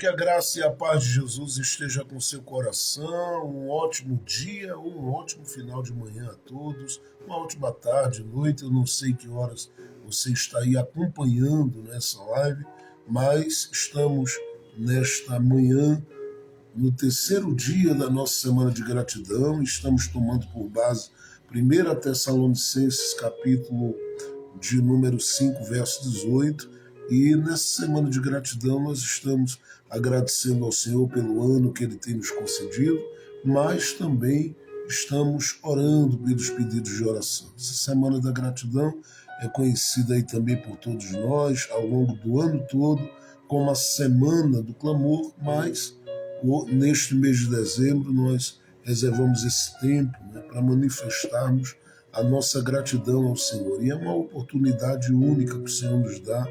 Que a graça e a paz de Jesus esteja com seu coração. Um ótimo dia, um ótimo final de manhã a todos. Uma ótima tarde, noite. Eu não sei que horas você está aí acompanhando nessa live, mas estamos nesta manhã, no terceiro dia da nossa semana de gratidão. Estamos tomando por base 1 Tessalonicenses, capítulo de número 5, verso 18. E nessa semana de gratidão nós estamos agradecendo ao Senhor pelo ano que Ele tem nos concedido, mas também estamos orando pelos pedidos de oração. Essa semana da gratidão é conhecida aí também por todos nós, ao longo do ano todo, como a Semana do Clamor, mas neste mês de dezembro nós reservamos esse tempo, para manifestarmos a nossa gratidão ao Senhor. E é uma oportunidade única que o Senhor nos dá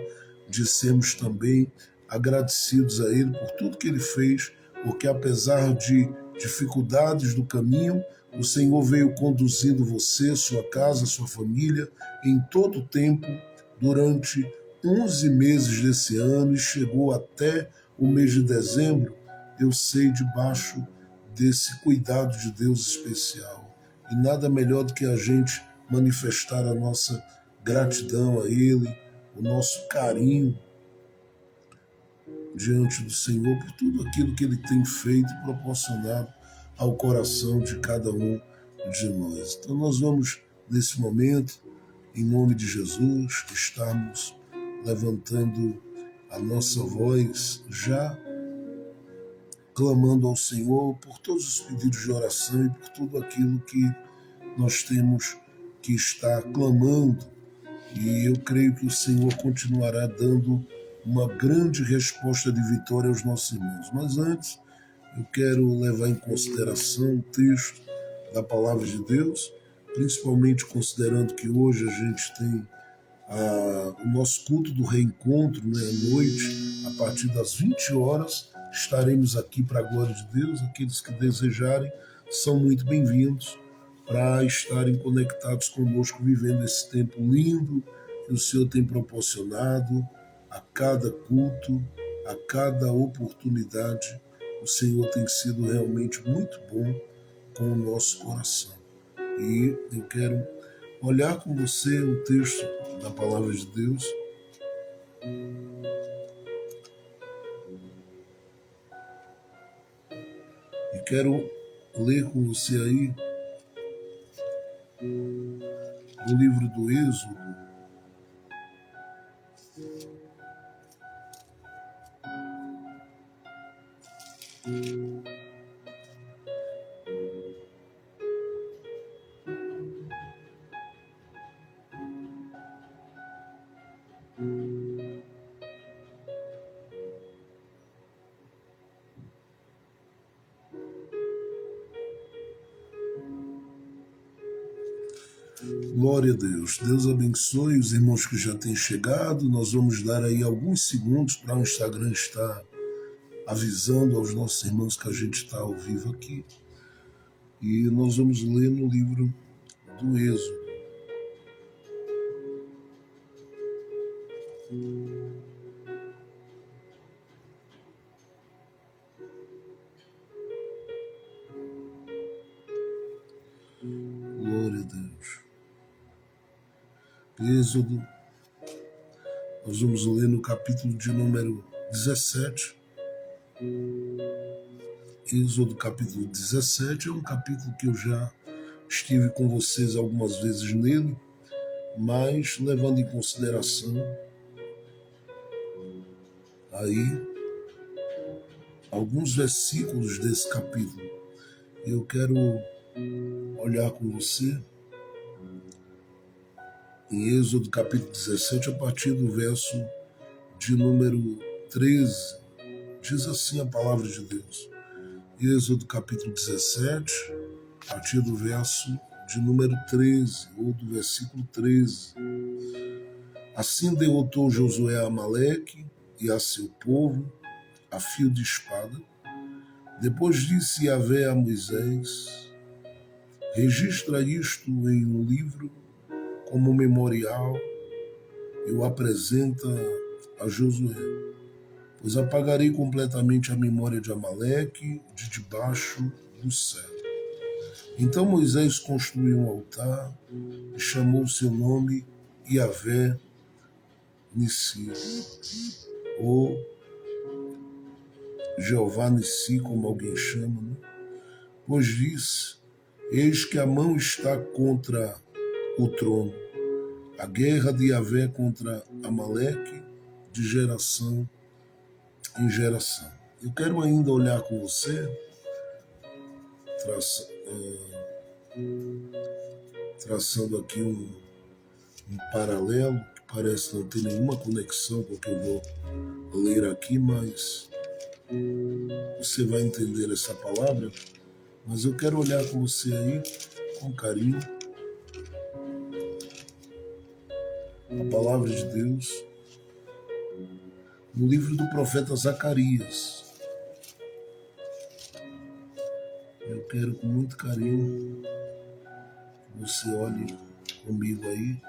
de sermos também agradecidos a Ele por tudo que Ele fez, porque apesar de dificuldades do caminho, o Senhor veio conduzindo você, sua casa, sua família, em todo o tempo, durante 11 meses desse ano, e chegou até o mês de dezembro, eu sei, debaixo desse cuidado de Deus especial. E nada melhor do que a gente manifestar a nossa gratidão a Ele, o nosso carinho diante do Senhor por tudo aquilo que Ele tem feito e proporcionado ao coração de cada um de nós. Então nós vamos, nesse momento, em nome de Jesus, estarmos levantando a nossa voz, já clamando ao Senhor por todos os pedidos de oração e por tudo aquilo que nós temos que estar clamando. E eu creio que o Senhor continuará dando uma grande resposta de vitória aos nossos irmãos. Mas antes, eu quero levar em consideração o texto da Palavra de Deus, principalmente considerando que hoje a gente tem o nosso culto do reencontro, à noite, a partir das 20 horas, estaremos aqui para a glória de Deus. Aqueles que desejarem são muito bem-vindos para estarem conectados conosco, vivendo esse tempo lindo que o Senhor tem proporcionado a cada culto, a cada oportunidade. O Senhor tem sido realmente muito bom com o nosso coração. E eu quero olhar com você o texto da Palavra de Deus. E quero ler com você aí no livro do Êxodo, Glória a Deus. Deus abençoe os irmãos que já têm chegado. Nós vamos dar aí alguns segundos para o Instagram estar avisando aos nossos irmãos que a gente está ao vivo aqui. E nós vamos ler no livro do Êxodo. Glória a Deus. Êxodo, nós vamos ler no capítulo de número 17. Êxodo capítulo 17 é um capítulo que eu já estive com vocês algumas vezes nele, mas levando em consideração aí alguns versículos desse capítulo. Eu quero olhar com você em Êxodo capítulo 17, a partir do verso de número 13, diz assim a palavra de Deus. Êxodo capítulo 17, a partir do verso de número 13, ou do versículo 13. Assim derrotou Josué a Amaleque e a seu povo a fio de espada. Depois disse Yahvé a Moisés: registra isto em um livro como memorial e o apresenta a Josué. pois apagarei completamente a memória de Amaleque de debaixo do céu. Então Moisés construiu um altar e chamou seu nome Yahvé Nissi, ou Jeová Nissi, como alguém chama, né? Pois disse: eis que a mão está contra o trono, a guerra de Yahvé contra Amaleque, de geração em geração. Eu quero ainda olhar com você, traçando aqui um paralelo, que parece não ter nenhuma conexão com o que eu vou ler aqui, mas você vai entender essa palavra. Mas eu quero olhar com você aí, com carinho, a palavra de Deus, no livro do profeta Zacarias. Eu quero com muito carinho que você olhe comigo aí,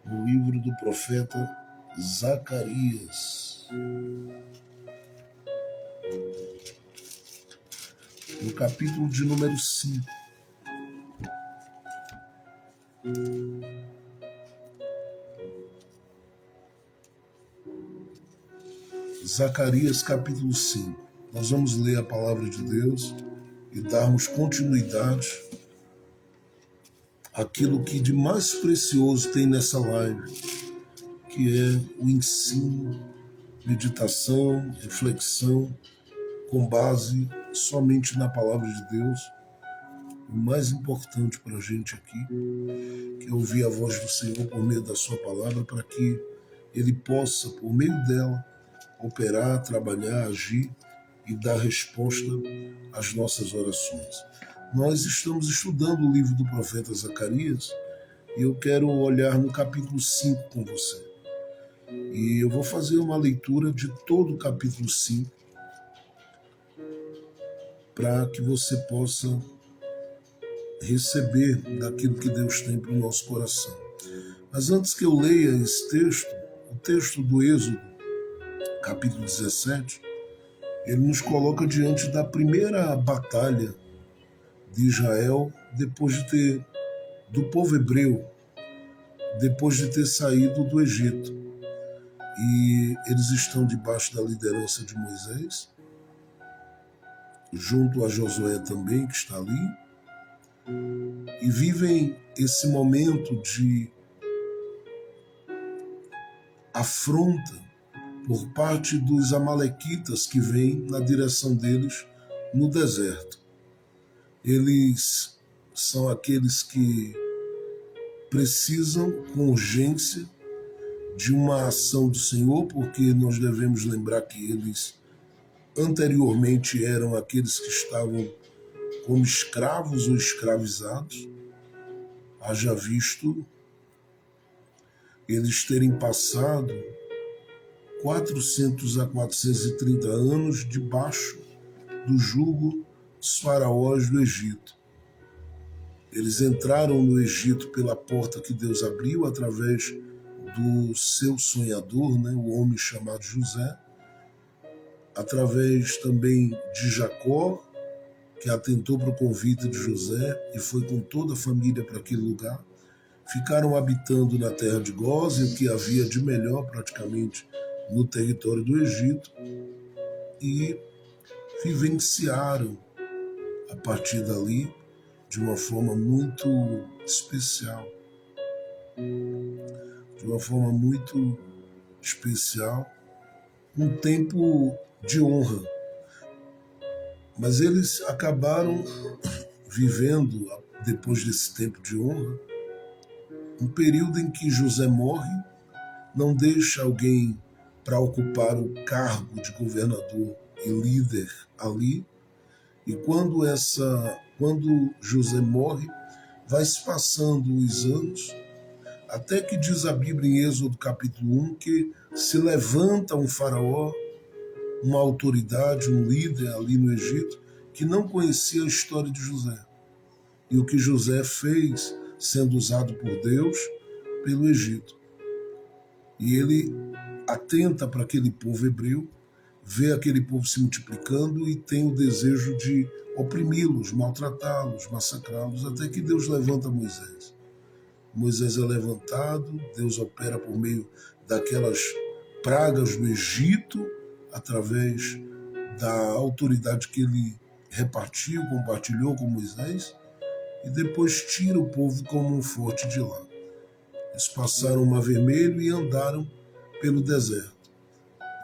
no livro do profeta Zacarias, no capítulo de número 5. Zacarias capítulo 5. Nós vamos ler a palavra de Deus e darmos continuidade àquilo que de mais precioso tem nessa live, que é o ensino, meditação, reflexão, com base somente na palavra de Deus. O mais importante para a gente aqui, que é ouvir a voz do Senhor por meio da sua palavra, para que Ele possa, por meio dela, operar, trabalhar, agir e dar resposta às nossas orações. Nós estamos estudando o livro do profeta Zacarias e eu quero olhar no capítulo 5 com você. E eu vou fazer uma leitura de todo o capítulo 5 para que você possa receber daquilo que Deus tem para o nosso coração. Mas antes que eu leia esse texto, o texto do Êxodo, capítulo 17, ele nos coloca diante da primeira batalha de Israel do povo hebreu, depois de ter saído do Egito. E eles estão debaixo da liderança de Moisés, junto a Josué também, que está ali, e vivem esse momento de afronta por parte dos amalequitas que vêm na direção deles no deserto. Eles são aqueles que precisam com urgência de uma ação do Senhor, porque nós devemos lembrar que eles anteriormente eram aqueles que estavam como escravos ou escravizados, haja visto eles terem passado 400 a 430 anos debaixo do jugo dos faraós do Egito. Eles entraram no Egito pela porta que Deus abriu através do seu sonhador, né, o homem chamado José, através também de Jacó, que atentou para o convite de José e foi com toda a família para aquele lugar. Ficaram habitando na terra de Gósen, o que havia de melhor praticamente no território do Egito, e vivenciaram a partir dali de uma forma muito especial. Um tempo de honra. Mas eles acabaram vivendo, depois desse tempo de honra, um período em que José morre, não deixa alguém para ocupar o cargo de governador e líder ali, e quando José morre, vai se passando os anos, até que diz a Bíblia em Êxodo capítulo 1 que se levanta um faraó, uma autoridade, um líder ali no Egito, que não conhecia a história de José. E o que José fez, sendo usado por Deus, pelo Egito. E ele atenta para aquele povo hebreu, vê aquele povo se multiplicando e tem o desejo de oprimi-los, maltratá-los, massacrá-los, até que Deus levanta Moisés. Moisés é levantado, Deus opera por meio daquelas pragas do Egito, através da autoridade que ele repartiu, compartilhou com Moisés, e depois tira o povo como um forte de lá. Eles passaram o Mar Vermelho e andaram pelo deserto.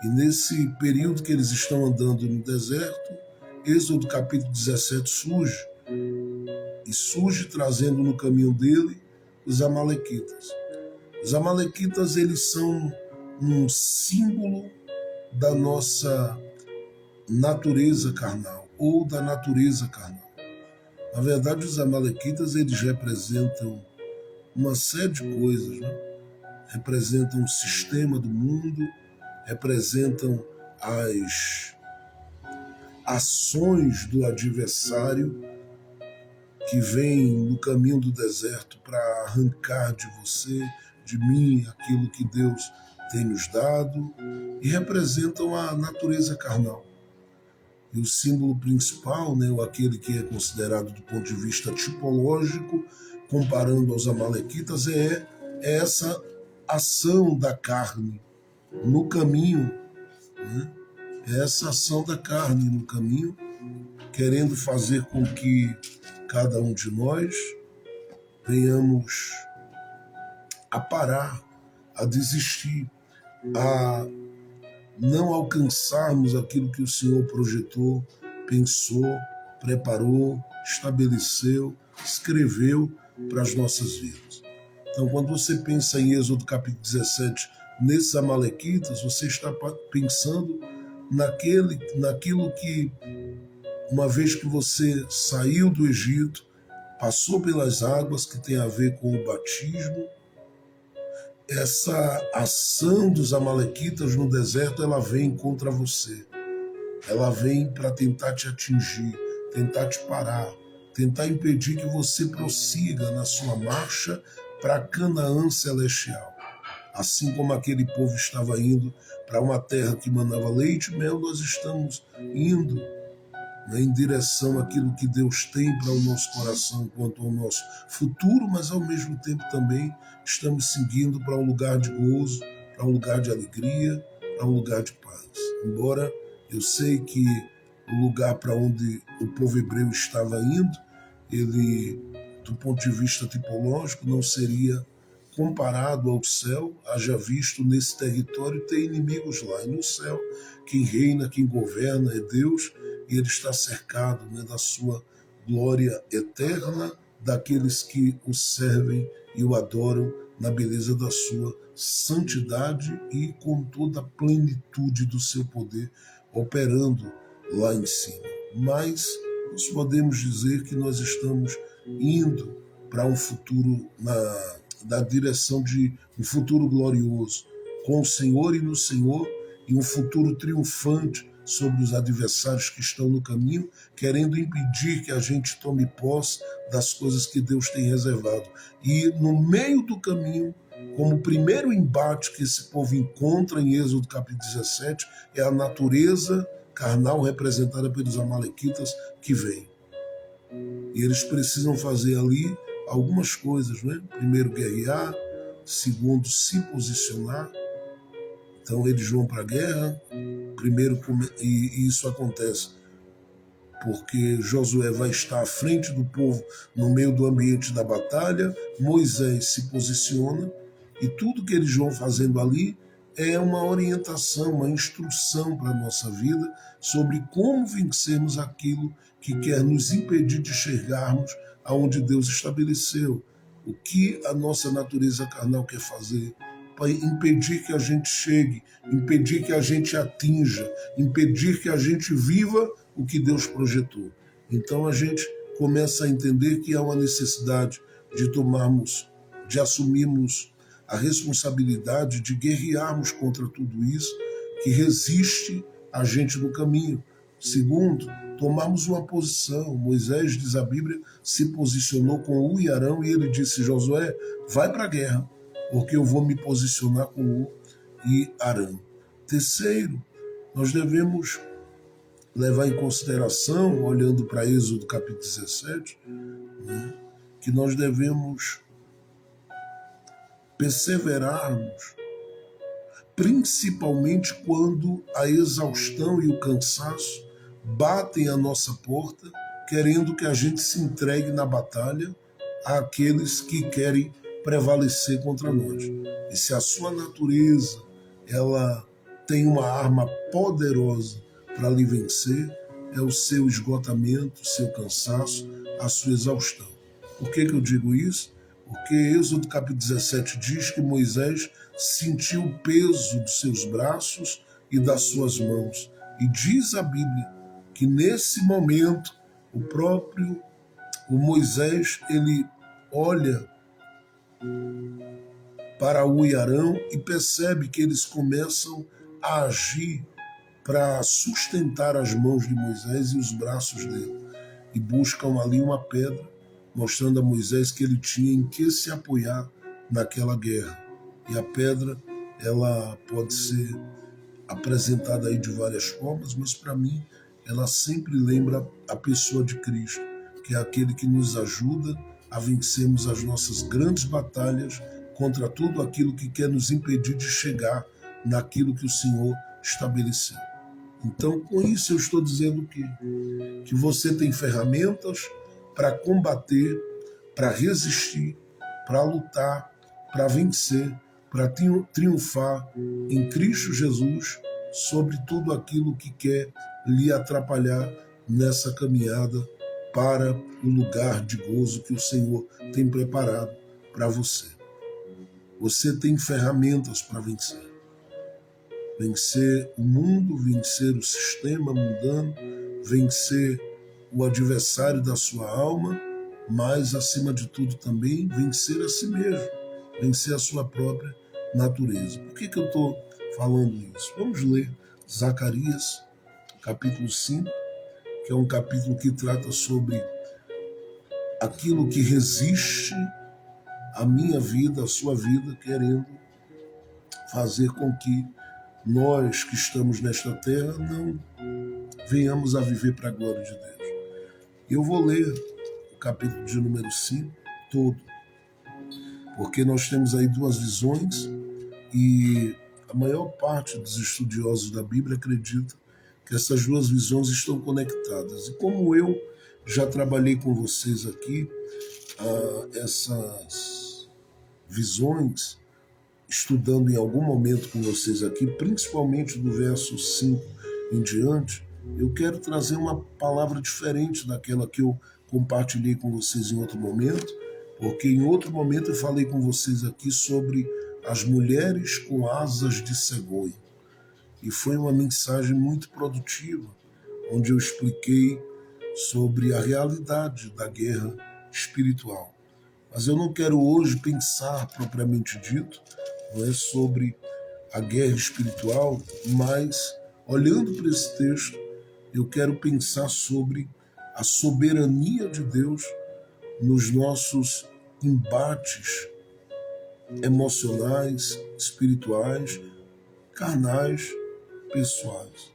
E nesse período que eles estão andando no deserto, Êxodo capítulo 17 surge. E surge trazendo no caminho dele os amalequitas. Os amalequitas, eles são um símbolo da nossa natureza carnal, ou da natureza carnal. Na verdade, os amalequitas, eles representam uma série de coisas, né? Representam o sistema do mundo, representam as ações do adversário que vem no caminho do deserto para arrancar de você, de mim, aquilo que Deus tem nos dado, e representam a natureza carnal. E o símbolo principal, né, ou aquele que é considerado do ponto de vista tipológico, comparando aos amalequitas, é essa ação da carne no caminho, né? É essa ação da carne no caminho, querendo fazer com que cada um de nós venhamos a parar, a desistir, a não alcançarmos aquilo que o Senhor projetou, pensou, preparou, estabeleceu, escreveu para as nossas vidas. Então, quando você pensa em Êxodo capítulo 17, nesses amalequitas, você está pensando naquilo que, uma vez que você saiu do Egito, passou pelas águas, que tem a ver com o batismo, essa ação dos amalequitas no deserto, ela vem contra você. Ela vem para tentar te atingir, tentar te parar, tentar impedir que você prossiga na sua marcha para Canaã celestial. Assim como aquele povo estava indo para uma terra que mandava leite e mel, nós estamos indo, né, em direção àquilo que Deus tem para o nosso coração quanto ao nosso futuro, mas ao mesmo tempo também estamos seguindo para um lugar de gozo, para um lugar de alegria, para um lugar de paz. Embora eu sei que o lugar para onde o povo hebreu estava indo, ele, do ponto de vista tipológico, não seria comparado ao céu, haja visto nesse território ter inimigos lá. E no céu, quem reina, quem governa é Deus, e ele está cercado, né, da sua glória eterna, daqueles que o servem e o adoram na beleza da sua santidade e com toda a plenitude do seu poder operando lá em cima. Mas nós podemos dizer que nós estamos indo para um futuro na direção de um futuro glorioso, com o Senhor e no Senhor, e um futuro triunfante sobre os adversários que estão no caminho, querendo impedir que a gente tome posse das coisas que Deus tem reservado. E no meio do caminho, como o primeiro embate que esse povo encontra em Êxodo capítulo 17, é a natureza carnal representada pelos amalequitas que vem. E eles precisam fazer ali algumas coisas, né? Primeiro, guerrear. Segundo, se posicionar. Então eles vão para a guerra. Primeiro, e isso acontece porque Josué vai estar à frente do povo no meio do ambiente da batalha. Moisés se posiciona e tudo que eles vão fazendo ali é uma orientação, uma instrução para a nossa vida sobre como vencermos aquilo que quer nos impedir de chegarmos aonde Deus estabeleceu. O que a nossa natureza carnal quer fazer para impedir que a gente chegue, impedir que a gente atinja, impedir que a gente viva o que Deus projetou. Então a gente começa a entender que há uma necessidade de assumirmos a responsabilidade de guerrearmos contra tudo isso que resiste a gente no caminho. Segundo, tomarmos uma posição. Moisés, diz a Bíblia, se posicionou com U e Arão e ele disse: Josué, vai para a guerra, porque eu vou me posicionar com U. e Arão. Terceiro, nós devemos levar em consideração, olhando para Êxodo capítulo 17, que nós devemos perseverarmos, principalmente quando a exaustão e o cansaço batem à nossa porta, querendo que a gente se entregue na batalha àqueles que querem prevalecer contra nós. E se a sua natureza ela tem uma arma poderosa para lhe vencer, é o seu esgotamento, o seu cansaço, a sua exaustão. Por que eu digo isso? Porque Êxodo capítulo 17 diz que Moisés sentiu o peso dos seus braços e das suas mãos. E diz a Bíblia que nesse momento o Moisés ele olha para o e Arão e percebe que eles começam a agir para sustentar as mãos de Moisés e os braços dele. E buscam ali uma pedra, mostrando a Moisés que ele tinha em que se apoiar naquela guerra. E a pedra, ela pode ser apresentada aí de várias formas, mas para mim ela sempre lembra a pessoa de Cristo, que é aquele que nos ajuda a vencermos as nossas grandes batalhas contra tudo aquilo que quer nos impedir de chegar naquilo que o Senhor estabeleceu. Então, com isso eu estou dizendo que você tem ferramentas para combater, para resistir, para lutar, para vencer, para triunfar em Cristo Jesus sobre tudo aquilo que quer lhe atrapalhar nessa caminhada para o lugar de gozo que o Senhor tem preparado para você. Você tem ferramentas para vencer. Vencer o mundo, vencer o sistema mundano, vencer o adversário da sua alma, mas, acima de tudo, também vencer a si mesmo, vencer a sua própria natureza. Por que eu estou falando isso? Vamos ler Zacarias, capítulo 5, que é um capítulo que trata sobre aquilo que resiste à minha vida, à sua vida, querendo fazer com que nós que estamos nesta terra não venhamos a viver para a glória de Deus. Eu vou ler o capítulo de número 5 todo, porque nós temos aí duas visões e a maior parte dos estudiosos da Bíblia acredita que essas duas visões estão conectadas. E como eu já trabalhei com vocês aqui, essas visões, estudando em algum momento com vocês aqui, principalmente do verso 5 em diante, eu quero trazer uma palavra diferente daquela que eu compartilhei com vocês em outro momento, porque em outro momento eu falei com vocês aqui sobre as mulheres com asas de cegonha. E foi uma mensagem muito produtiva, onde eu expliquei sobre a realidade da guerra espiritual. Mas eu não quero hoje pensar propriamente dito, não é sobre a guerra espiritual, mas olhando para esse texto, eu quero pensar sobre a soberania de Deus nos nossos embates emocionais, espirituais, carnais, pessoais.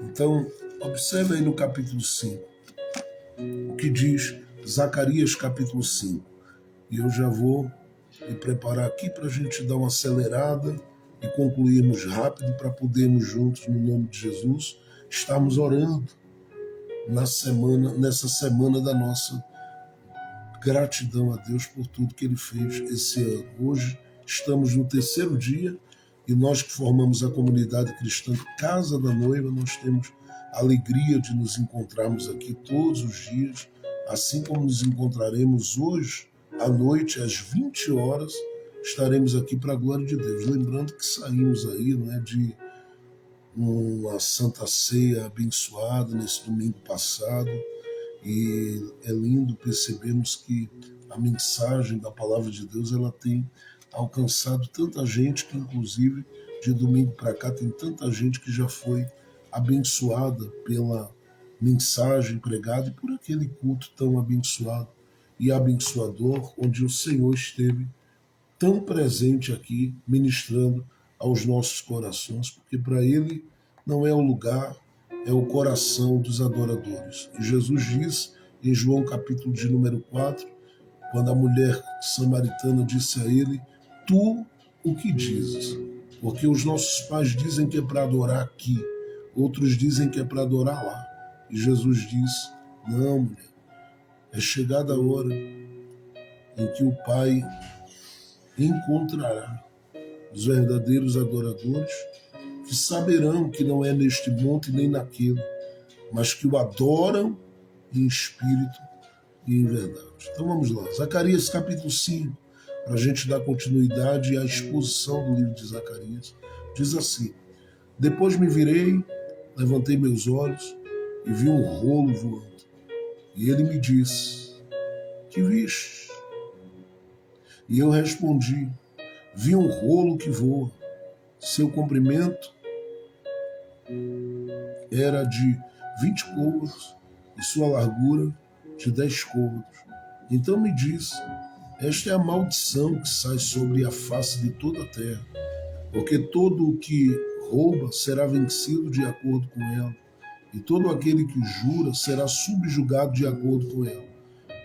Então, observe aí no capítulo 5, o que diz Zacarias capítulo 5. E eu já vou me preparar aqui para a gente dar uma acelerada e concluirmos rápido para podermos juntos, no nome de Jesus, estarmos orando nessa semana da nossa gratidão a Deus por tudo que Ele fez esse ano. Hoje estamos no terceiro dia e nós que formamos a comunidade cristã Casa da Noiva, nós temos a alegria de nos encontrarmos aqui todos os dias, assim como nos encontraremos hoje à noite, às 20 horas, estaremos aqui para a glória de Deus. Lembrando que saímos aí, de uma Santa Ceia abençoada nesse domingo passado, e é lindo percebermos que a mensagem da palavra de Deus ela tem alcançado tanta gente que, inclusive, de domingo para cá, tem tanta gente que já foi abençoada pela mensagem pregada e por aquele culto tão abençoado e abençoador, onde o Senhor esteve tão presente aqui, ministrando aos nossos corações, porque para Ele não é o lugar, é o coração dos adoradores. E Jesus diz em João capítulo de número 4, quando a mulher samaritana disse a ele: tu o que dizes? Porque os nossos pais dizem que é para adorar aqui, outros dizem que é para adorar lá. E Jesus diz: não, mulher, é chegada a hora em que o Pai encontrará os verdadeiros adoradores, que saberão que não é neste monte nem naquele, mas que o adoram em espírito e em verdade. Então vamos lá, Zacarias capítulo 5, para a gente dar continuidade à exposição do livro de Zacarias, diz assim: depois me virei, levantei meus olhos e vi um rolo voando. E ele me disse: que viste? E eu respondi: vi um rolo que voa. Seu comprimento era de 20 côvados e sua largura de 10 côvados. Então me disse: esta é a maldição que sai sobre a face de toda a terra, porque todo o que rouba será vencido de acordo com ela, e todo aquele que jura será subjugado de acordo com ela.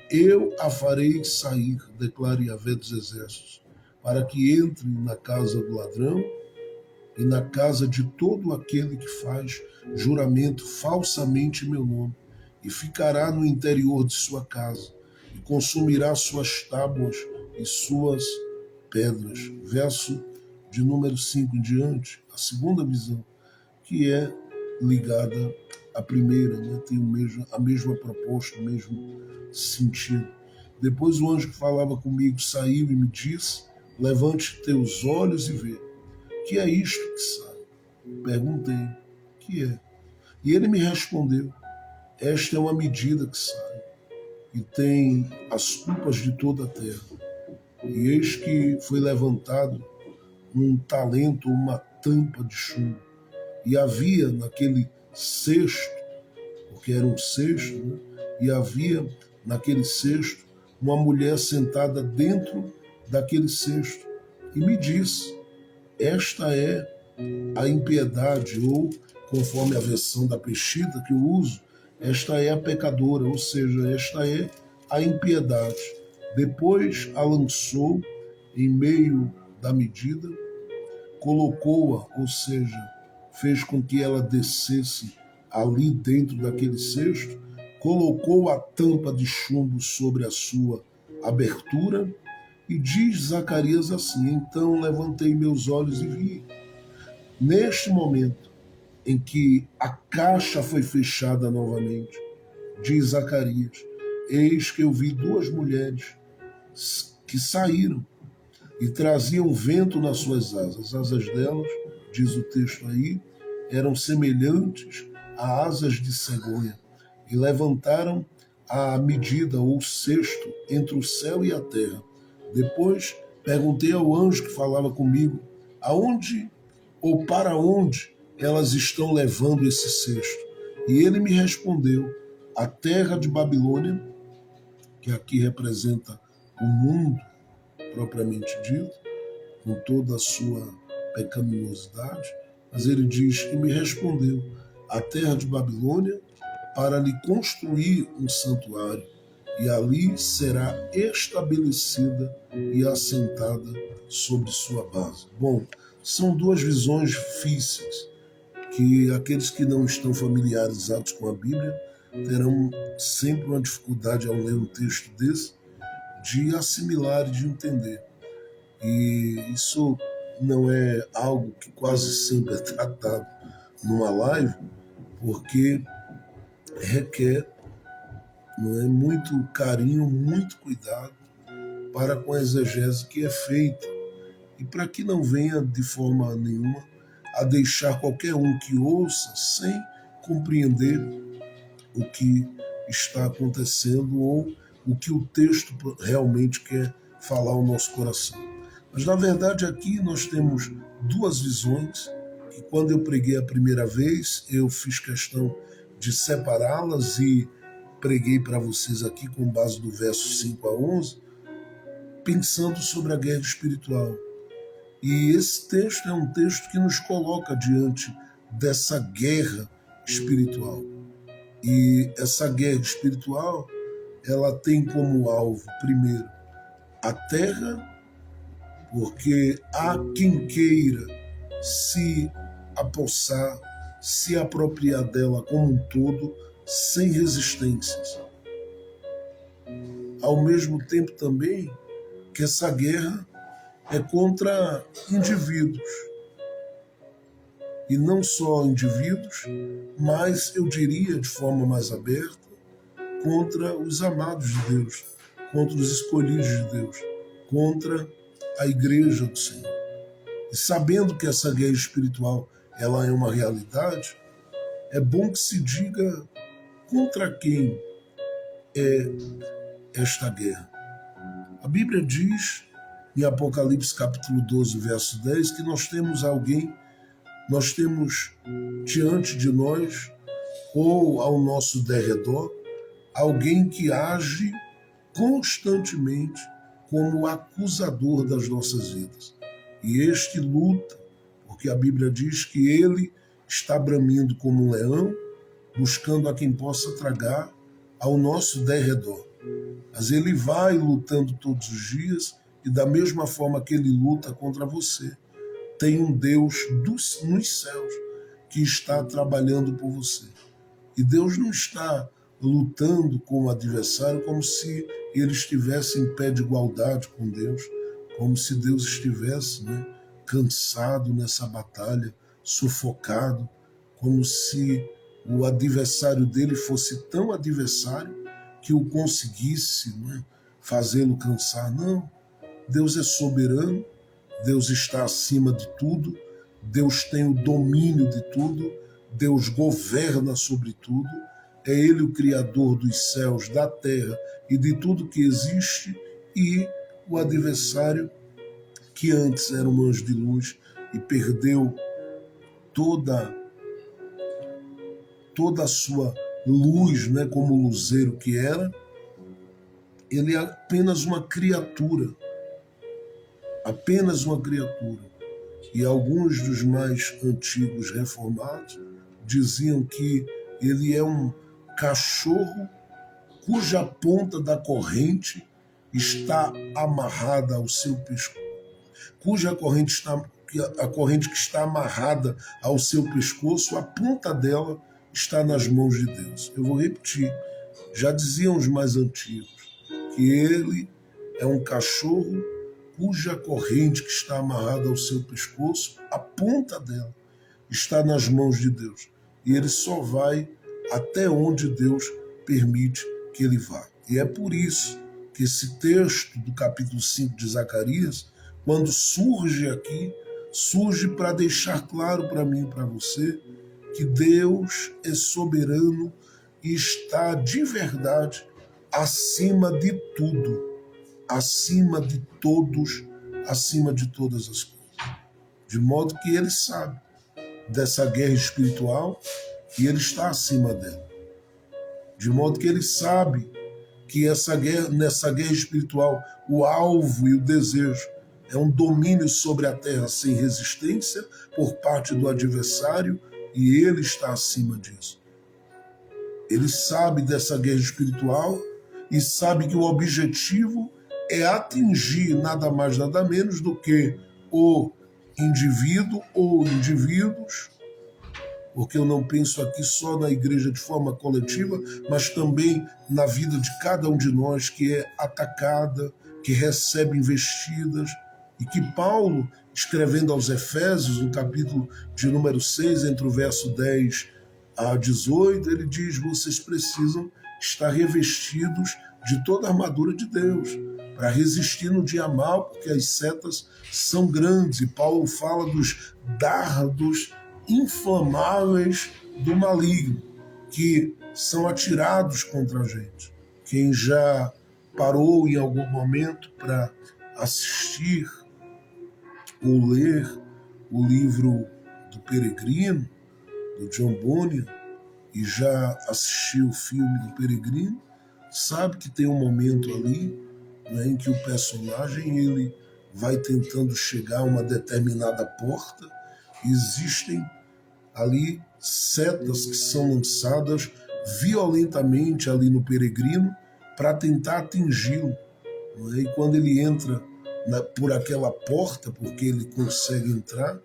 Eu a farei sair, declara Yahvé dos exércitos, para que entre na casa do ladrão e na casa de todo aquele que faz juramento falsamente em meu nome, e ficará no interior de sua casa, e consumirá suas tábuas e suas pedras. Verso de número 5 em diante, a segunda visão, que é ligada à primeira, né? Tem a mesma proposta, o mesmo sentido. Depois o anjo que falava comigo saiu e me disse: levante teus olhos e vê. Que é isto que sai? Perguntei: que é? E ele me respondeu: esta é uma medida que sai, e tem as culpas de toda a terra. E eis que foi levantado um talento, uma tampa de chumbo. E havia naquele cesto, porque era um cesto, né? E havia naquele cesto uma mulher sentada dentro daquele cesto. E me disse: esta é a impiedade, ou, conforme a versão da Peshitta que eu uso, esta é a pecadora, ou seja, esta é a impiedade. Depois a lançou em meio da medida, colocou-a, ou seja, fez com que ela descesse ali dentro daquele cesto, colocou a tampa de chumbo sobre a sua abertura, e diz Zacarias assim: então levantei meus olhos e vi. Neste momento em que a caixa foi fechada novamente, diz Zacarias: eis que eu vi duas mulheres que saíram e traziam vento nas suas asas. As asas delas, diz o texto aí, eram semelhantes a asas de cegonha, e levantaram a medida ou cesto entre o céu e a terra. Depois perguntei ao anjo que falava comigo: aonde ou para onde elas estão levando esse cesto? E ele me respondeu: a terra de Babilônia, que aqui representa o mundo propriamente dito, com toda a sua pecaminosidade, mas ele diz: e me respondeu: a terra de Babilônia, para lhe construir um santuário, e ali será estabelecida e assentada sobre sua base. Bom, são duas visões difíceis que aqueles que não estão familiarizados com a Bíblia terão sempre uma dificuldade ao ler um texto desse de assimilar e de entender. E isso não é algo que quase sempre é tratado numa live, porque requer, não é, muito carinho, muito cuidado para com a exegese que é feita, e para que não venha de forma nenhuma a deixar qualquer um que ouça sem compreender o que está acontecendo ou o que o texto realmente quer falar ao nosso coração. Mas na verdade aqui nós temos duas visões que, quando eu preguei a primeira vez, eu fiz questão de separá-las e preguei para vocês aqui com base do verso 5 a 11, pensando sobre a guerra espiritual. E esse texto é um texto que nos coloca diante dessa guerra espiritual. E essa guerra espiritual, ela tem como alvo, primeiro, a terra, porque há quem queira se apossar, se apropriar dela como um todo, sem resistências. Ao mesmo tempo também que essa guerra é contra indivíduos. E não só indivíduos, mas eu diria de forma mais aberta, contra os amados de Deus, contra os escolhidos de Deus, contra a igreja do Senhor. E sabendo que essa guerra espiritual ela é uma realidade, é bom que se diga contra quem é esta guerra. A Bíblia diz, em Apocalipse capítulo 12, verso 10, que nós temos diante de nós, ou ao nosso derredor, alguém que age constantemente como acusador das nossas vidas. E este luta, porque a Bíblia diz que ele está bramindo como um leão, buscando a quem possa tragar ao nosso derredor. Mas ele vai lutando todos os dias e da mesma forma que ele luta contra você, tem um Deus nos céus que está trabalhando por você. E Deus não está lutando com o adversário como se ele estivesse em pé de igualdade com Deus, como se Deus estivesse cansado nessa batalha, sufocado, como se o adversário dele fosse tão adversário que o conseguisse fazê-lo cansar. Não, Deus é soberano, Deus está acima de tudo, Deus tem o domínio de tudo, Deus governa sobre tudo, é Ele o Criador dos céus, da terra e de tudo que existe, e o adversário, que antes era um anjo de luz e perdeu toda a sua luz, como luzeiro que era, ele é apenas uma criatura. Apenas uma criatura. E alguns dos mais antigos reformados diziam que ele é um cachorro cuja ponta da corrente está amarrada ao seu pescoço, a corrente que está amarrada ao seu pescoço, a ponta dela está nas mãos de Deus. Eu vou repetir, já diziam os mais antigos, que ele é um cachorro cuja corrente que está amarrada ao seu pescoço, a ponta dela está nas mãos de Deus. E ele só vai até onde Deus permite que ele vá. E é por isso que esse texto do capítulo 5 de Zacarias, quando surge aqui, surge para deixar claro para mim e para você que Deus é soberano e está de verdade acima de tudo, acima de todos, acima de todas as coisas. De modo que ele sabe dessa guerra espiritual e ele está acima dela. De modo que ele sabe que nessa guerra espiritual, o alvo e o desejo é um domínio sobre a terra sem resistência por parte do adversário, e ele está acima disso. Ele sabe dessa guerra espiritual e sabe que o objetivo é atingir nada mais, nada menos do que o indivíduo ou indivíduos, porque eu não penso aqui só na igreja de forma coletiva, mas também na vida de cada um de nós que é atacada, que recebe investidas, e que Paulo, escrevendo aos Efésios, no capítulo de número 6, entre o verso 10 a 18, ele diz: vocês precisam estar revestidos de toda a armadura de Deus, para resistir no dia mal, porque as setas são grandes. E Paulo fala dos dardos inflamáveis do maligno, que são atirados contra a gente. Quem já parou em algum momento para assistir ou ler o livro do Peregrino, do John Bunyan, e já assistiu o filme do Peregrino, sabe que tem um momento ali em que o personagem ele vai tentando chegar a uma determinada porta. Existem ali setas que são lançadas violentamente ali no peregrino para tentar atingi-lo. E quando ele entra por aquela porta, porque ele consegue entrar,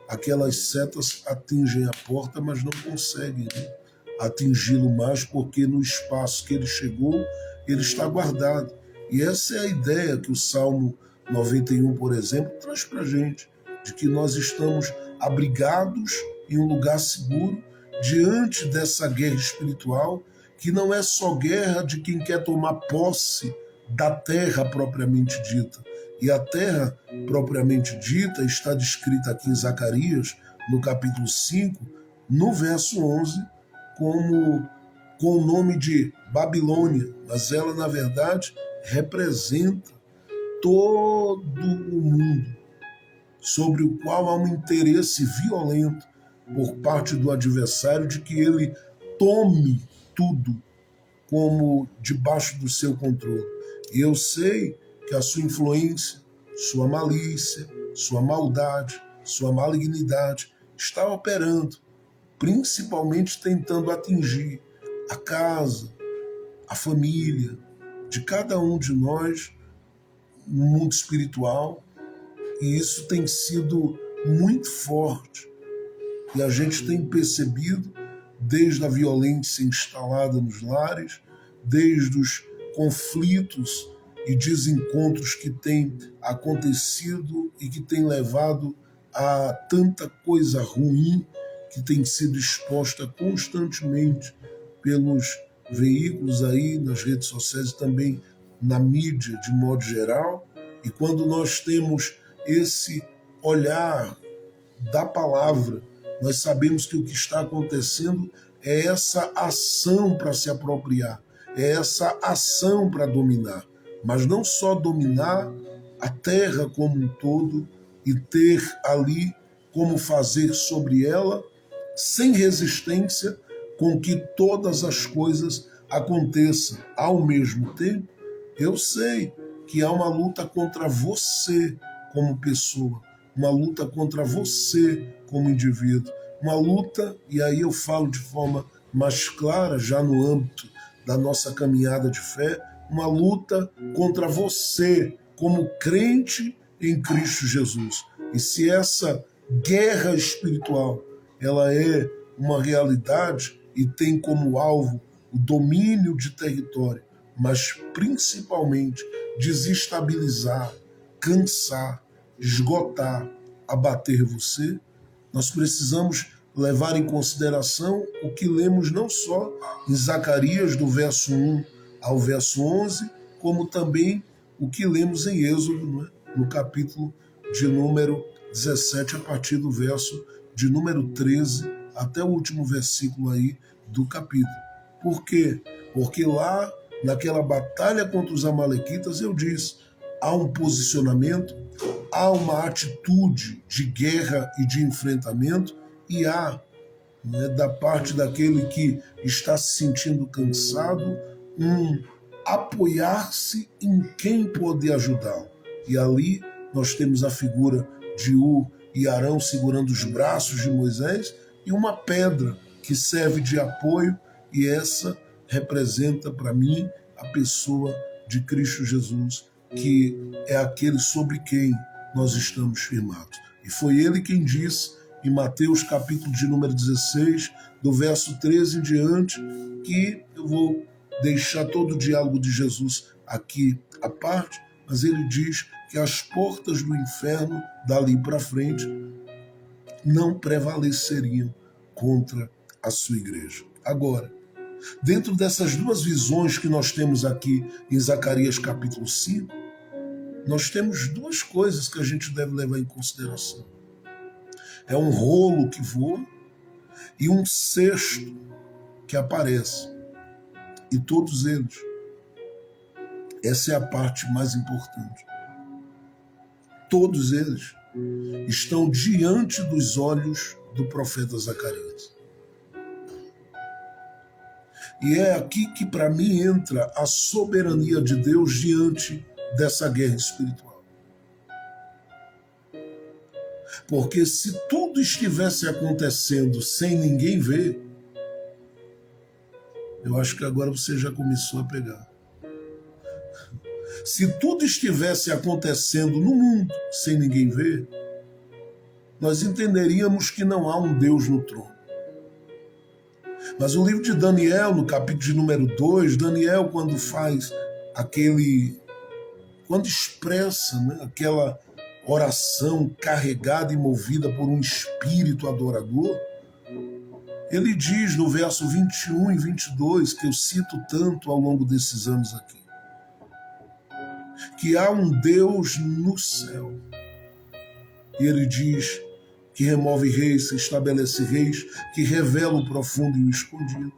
aquelas setas atingem a porta, mas não conseguem, né, atingi-lo mais, porque no espaço que ele chegou, ele está guardado. E essa é a ideia que o Salmo 91, por exemplo, traz para a gente, de que nós estamos abrigados em um lugar seguro diante dessa guerra espiritual, que não é só guerra de quem quer tomar posse da terra propriamente dita. E a terra propriamente dita está descrita aqui em Zacarias, no capítulo 5, no verso 11, com o nome de Babilônia, mas ela, na verdade, representa todo o mundo, sobre o qual há um interesse violento por parte do adversário de que ele tome tudo como debaixo do seu controle. E eu sei que a sua influência, sua malícia, sua maldade, sua malignidade está operando, principalmente tentando atingir a casa, a família de cada um de nós no mundo espiritual. E isso tem sido muito forte. E a gente tem percebido, desde a violência instalada nos lares, desde os conflitos e desencontros que têm acontecido e que têm levado a tanta coisa ruim que tem sido exposta constantemente pelos veículos aí, nas redes sociais e também na mídia de modo geral. E quando nós temos esse olhar da palavra, nós sabemos que o que está acontecendo é essa ação para se apropriar, é essa ação para dominar, mas não só dominar a terra como um todo e ter ali como fazer sobre ela, sem resistência, com que todas as coisas aconteçam ao mesmo tempo. Eu sei que há uma luta contra você como pessoa, uma luta contra você como indivíduo, uma luta, e aí eu falo de forma mais clara, já no âmbito da nossa caminhada de fé, uma luta contra você como crente em Cristo Jesus. E se essa guerra espiritual ela é uma realidade e tem como alvo o domínio de território, mas principalmente desestabilizar, cansar, esgotar, abater você, nós precisamos levar em consideração o que lemos não só em Zacarias, do verso 1 ao verso 11, como também o que lemos em Êxodo, né? No capítulo de número 17, a partir do verso de número 13, até o último versículo aí do capítulo. Por quê? Porque lá, naquela batalha contra os amalequitas, eu disse, há um posicionamento, há uma atitude de guerra e de enfrentamento, e há, né, da parte daquele que está se sentindo cansado, um apoiar-se em quem pode ajudá-lo. E ali nós temos a figura de Ur e Arão segurando os braços de Moisés e uma pedra que serve de apoio, e essa representa para mim a pessoa de Cristo Jesus, que é aquele sobre quem nós estamos firmados. E foi ele quem disse em Mateus capítulo de número 16, do verso 13 em diante, que eu vou deixar todo o diálogo de Jesus aqui à parte, mas ele diz que as portas do inferno, dali para frente, não prevaleceriam contra a sua igreja. Agora, dentro dessas duas visões que nós temos aqui em Zacarias capítulo 5, nós temos duas coisas que a gente deve levar em consideração. É um rolo que voa e um cesto que aparece. E todos eles, essa é a parte mais importante, todos eles estão diante dos olhos do profeta Zacarias. E é aqui que para mim entra a soberania de Deus diante dessa guerra espiritual. Porque se tudo estivesse acontecendo sem ninguém ver, eu acho que agora você já começou a pegar. Se tudo estivesse acontecendo no mundo sem ninguém ver, nós entenderíamos que não há um Deus no trono. Mas o livro de Daniel, no capítulo de número 2, Daniel, quando expressa, né, aquela oração carregada e movida por um espírito adorador, ele diz no verso 21 e 22, que eu cito tanto ao longo desses anos aqui, que há um Deus no céu. E ele diz que remove reis, estabelece reis, que revela o profundo e o escondido,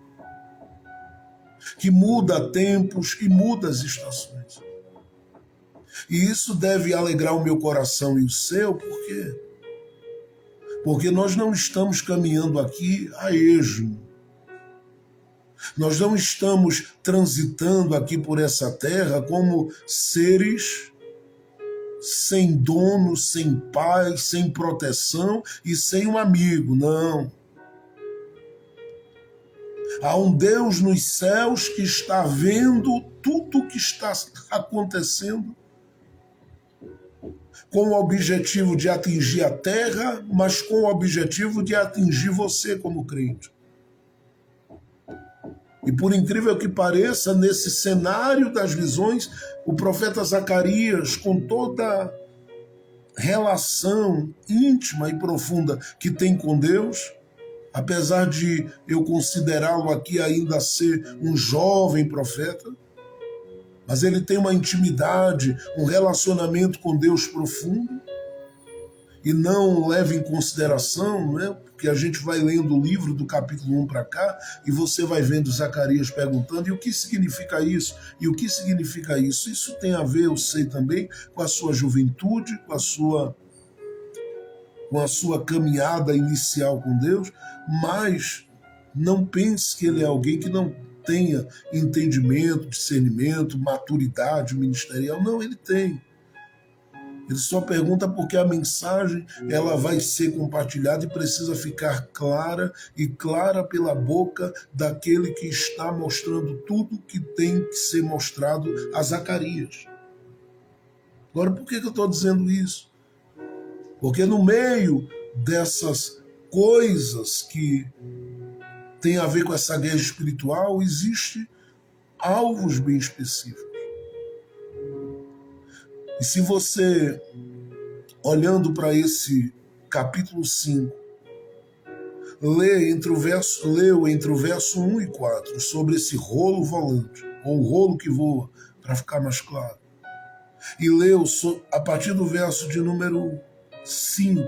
que muda tempos e muda as estações. E isso deve alegrar o meu coração e o seu, por quê? Porque nós não estamos caminhando aqui a esmo. Nós não estamos transitando aqui por essa terra como seres sem dono, sem pai, sem proteção e sem um amigo, não. Há um Deus nos céus que está vendo tudo o que está acontecendo com o objetivo de atingir a terra, mas com o objetivo de atingir você como crente. E por incrível que pareça, nesse cenário das visões, o profeta Zacarias, com toda a relação íntima e profunda que tem com Deus, apesar de eu considerá-lo aqui ainda ser um jovem profeta, mas ele tem uma intimidade, um relacionamento com Deus profundo, e não leva em consideração, né? Porque a gente vai lendo o livro do capítulo 1 para cá, e você vai vendo Zacarias perguntando, e o que significa isso? E o que significa isso? Isso tem a ver, eu sei também, com a sua juventude, com a sua caminhada inicial com Deus, mas não pense que ele é alguém que não tenha entendimento, discernimento, maturidade ministerial. Não, ele tem. Ele só pergunta porque a mensagem ela vai ser compartilhada e precisa ficar clara e clara pela boca daquele que está mostrando tudo que tem que ser mostrado a Zacarias. Agora, por que eu estou dizendo isso? Porque no meio dessas coisas que tem a ver com essa guerra espiritual, existe alvos bem específicos. E se você, olhando para esse capítulo 5, leu entre o verso 1 e 4 sobre esse rolo volante, ou rolo que voa, para ficar mais claro, e leu a partir do verso de número 5,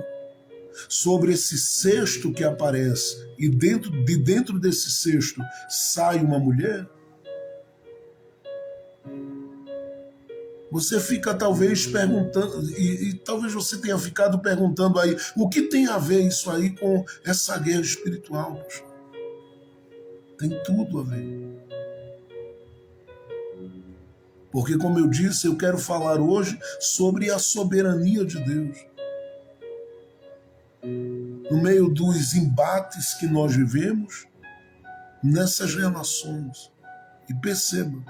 sobre esse cesto que aparece, e de dentro desse cesto sai uma mulher, você fica talvez perguntando, e talvez você tenha ficado perguntando aí, o que tem a ver isso aí com essa guerra espiritual? Poxa? Tem tudo a ver. Porque, como eu disse, eu quero falar hoje sobre a soberania de Deus. No meio dos embates que nós vivemos, nessas relações. E perceba,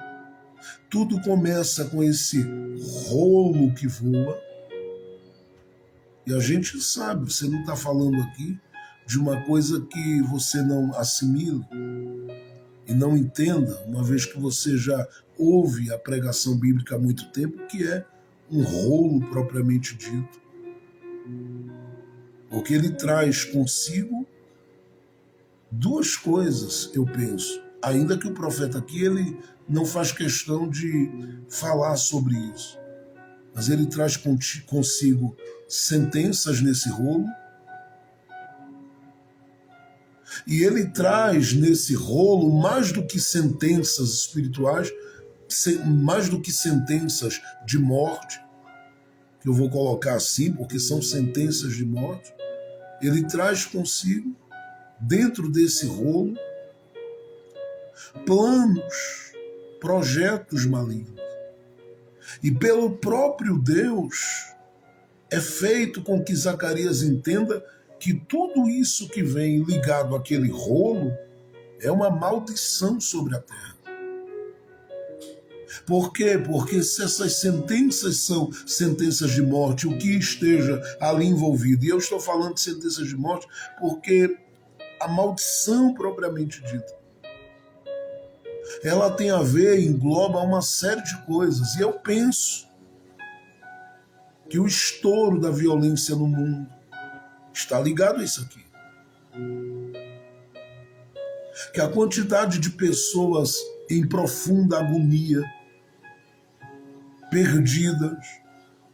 tudo começa com esse rolo que voa. E a gente sabe, você não está falando aqui de uma coisa que você não assimile e não entenda, uma vez que você já ouve a pregação bíblica há muito tempo, que é um rolo propriamente dito. Porque ele traz consigo duas coisas, eu penso. Ainda que o profeta aqui ele não faz questão de falar sobre isso. Mas ele traz consigo sentenças nesse rolo. E ele traz nesse rolo, mais do que sentenças espirituais, mais do que sentenças de morte, que eu vou colocar assim, porque são sentenças de morte, ele traz consigo, dentro desse rolo, planos, projetos malignos. E pelo próprio Deus, é feito com que Zacarias entenda que tudo isso que vem ligado àquele rolo é uma maldição sobre a terra. Por quê? Porque se essas sentenças são sentenças de morte, o que esteja ali envolvido, e eu estou falando de sentenças de morte porque a maldição propriamente dita, ela tem a ver, engloba uma série de coisas, e eu penso que o estouro da violência no mundo está ligado a isso aqui. Que a quantidade de pessoas em profunda agonia, perdidas,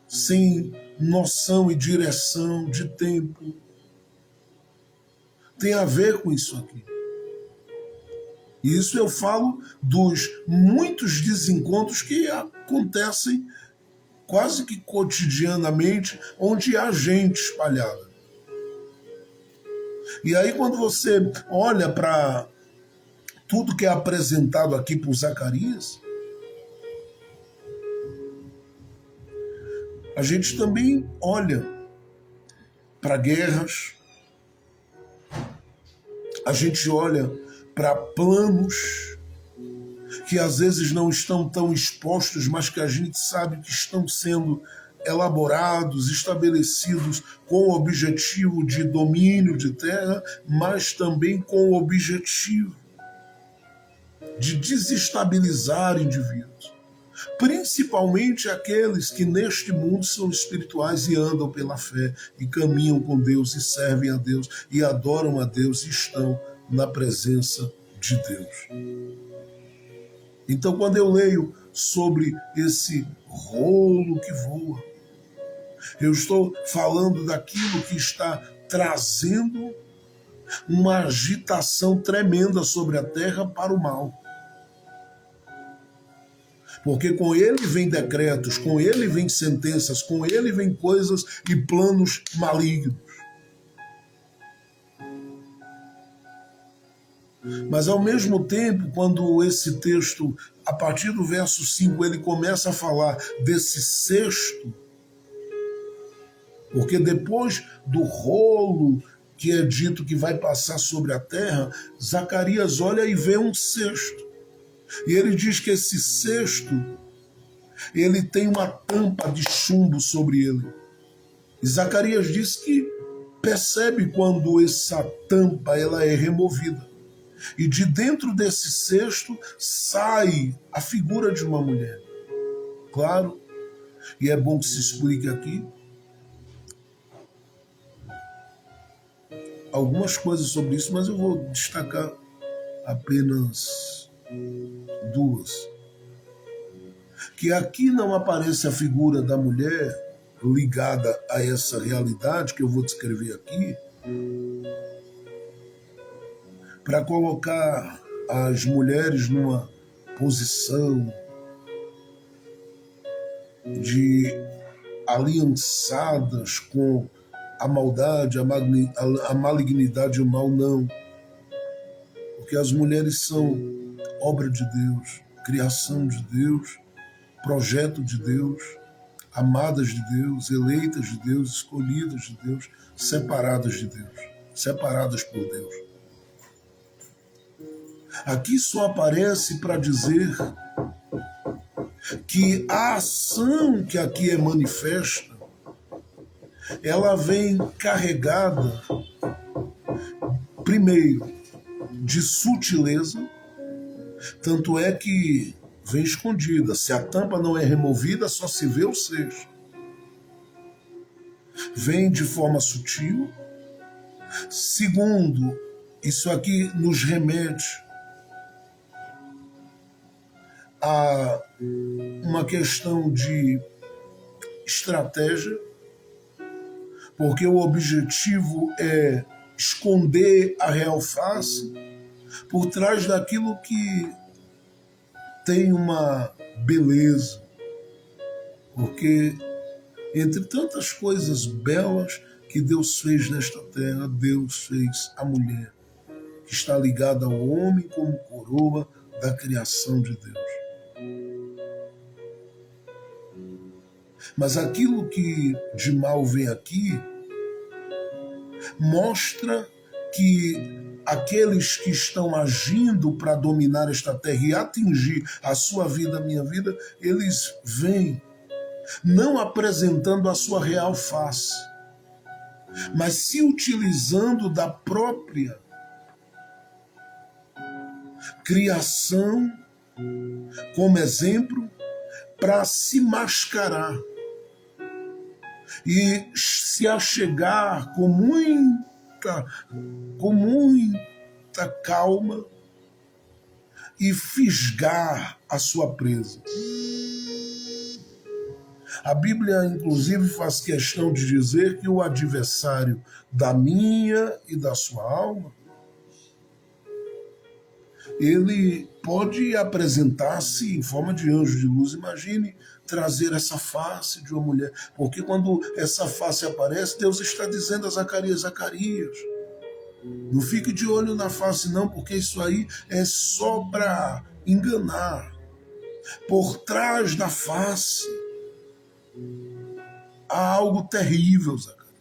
sem noção e direção de tempo, tem a ver com isso aqui. E isso eu falo dos muitos desencontros que acontecem quase que cotidianamente, onde há gente espalhada. E aí quando você olha para tudo que é apresentado aqui por Zacarias, a gente também olha para guerras, a gente olha para planos que às vezes não estão tão expostos, mas que a gente sabe que estão sendo elaborados, estabelecidos com o objetivo de domínio de terra, mas também com o objetivo de desestabilizar indivíduos. Principalmente aqueles que neste mundo são espirituais e andam pela fé, e caminham com Deus, e servem a Deus, e adoram a Deus, e estão na presença de Deus. Então, quando eu leio sobre esse rolo que voa, eu estou falando daquilo que está trazendo uma agitação tremenda sobre a terra para o mal. Porque com ele vem decretos, com ele vem sentenças, com ele vem coisas e planos malignos. Mas ao mesmo tempo, quando esse texto, a partir do verso 5, ele começa a falar desse cesto, porque depois do rolo que é dito que vai passar sobre a terra, Zacarias olha e vê um cesto. E ele diz que esse cesto, ele tem uma tampa de chumbo sobre ele. E Zacarias diz que percebe quando essa tampa ela é removida. E de dentro desse cesto sai a figura de uma mulher. Claro, e é bom que se explique aqui algumas coisas sobre isso, mas eu vou destacar apenas duas. Que aqui não aparece a figura da mulher ligada a essa realidade que eu vou descrever aqui, para colocar as mulheres numa posição de aliançadas com a maldade, a malignidade e o mal, não. Porque as mulheres são obra de Deus, criação de Deus, projeto de Deus, amadas de Deus, eleitas de Deus, escolhidas de Deus, separadas de Deus, separadas por Deus. Aqui só aparece para dizer que a ação que aqui é manifesta, ela vem carregada, primeiro, de sutileza, tanto é que vem escondida. Se a tampa não é removida, só se vê o cesto. Vem de forma sutil. Segundo, isso aqui nos remete a uma questão de estratégia, porque o objetivo é esconder a real face por trás daquilo que tem uma beleza. Porque entre tantas coisas belas que Deus fez nesta terra, Deus fez a mulher, que está ligada ao homem como coroa da criação de Deus. Mas aquilo que de mal vem aqui mostra que aqueles que estão agindo para dominar esta terra e atingir a sua vida, a minha vida, eles vêm não apresentando a sua real face, mas se utilizando da própria criação como exemplo para se mascarar e se achegar com muita calma e fisgar a sua presa. A Bíblia, inclusive, faz questão de dizer que o adversário da minha e da sua alma, ele pode apresentar-se em forma de anjo de luz. Imagine trazer essa face de uma mulher, porque quando essa face aparece, Deus está dizendo a Zacarias: Zacarias, não fique de olho na face não, porque isso aí é só para enganar. Por trás da face há algo terrível, Zacarias.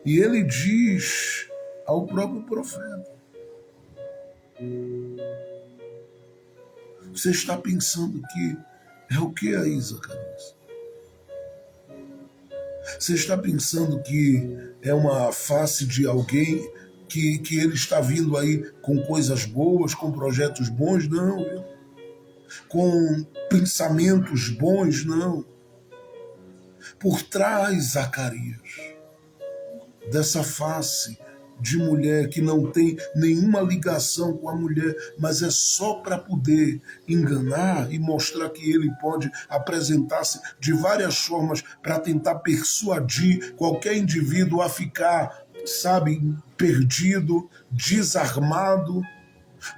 E ele diz ao próprio profeta: você está pensando que é o que aí, Zacarias? Você está pensando que é uma face de alguém que ele está vindo aí com coisas boas, com projetos bons? Não, viu? Com pensamentos bons? Não. Por trás, Zacarias, dessa face de mulher que não tem nenhuma ligação com a mulher, mas é só para poder enganar e mostrar que ele pode apresentar-se de várias formas para tentar persuadir qualquer indivíduo a ficar, sabe, perdido, desarmado,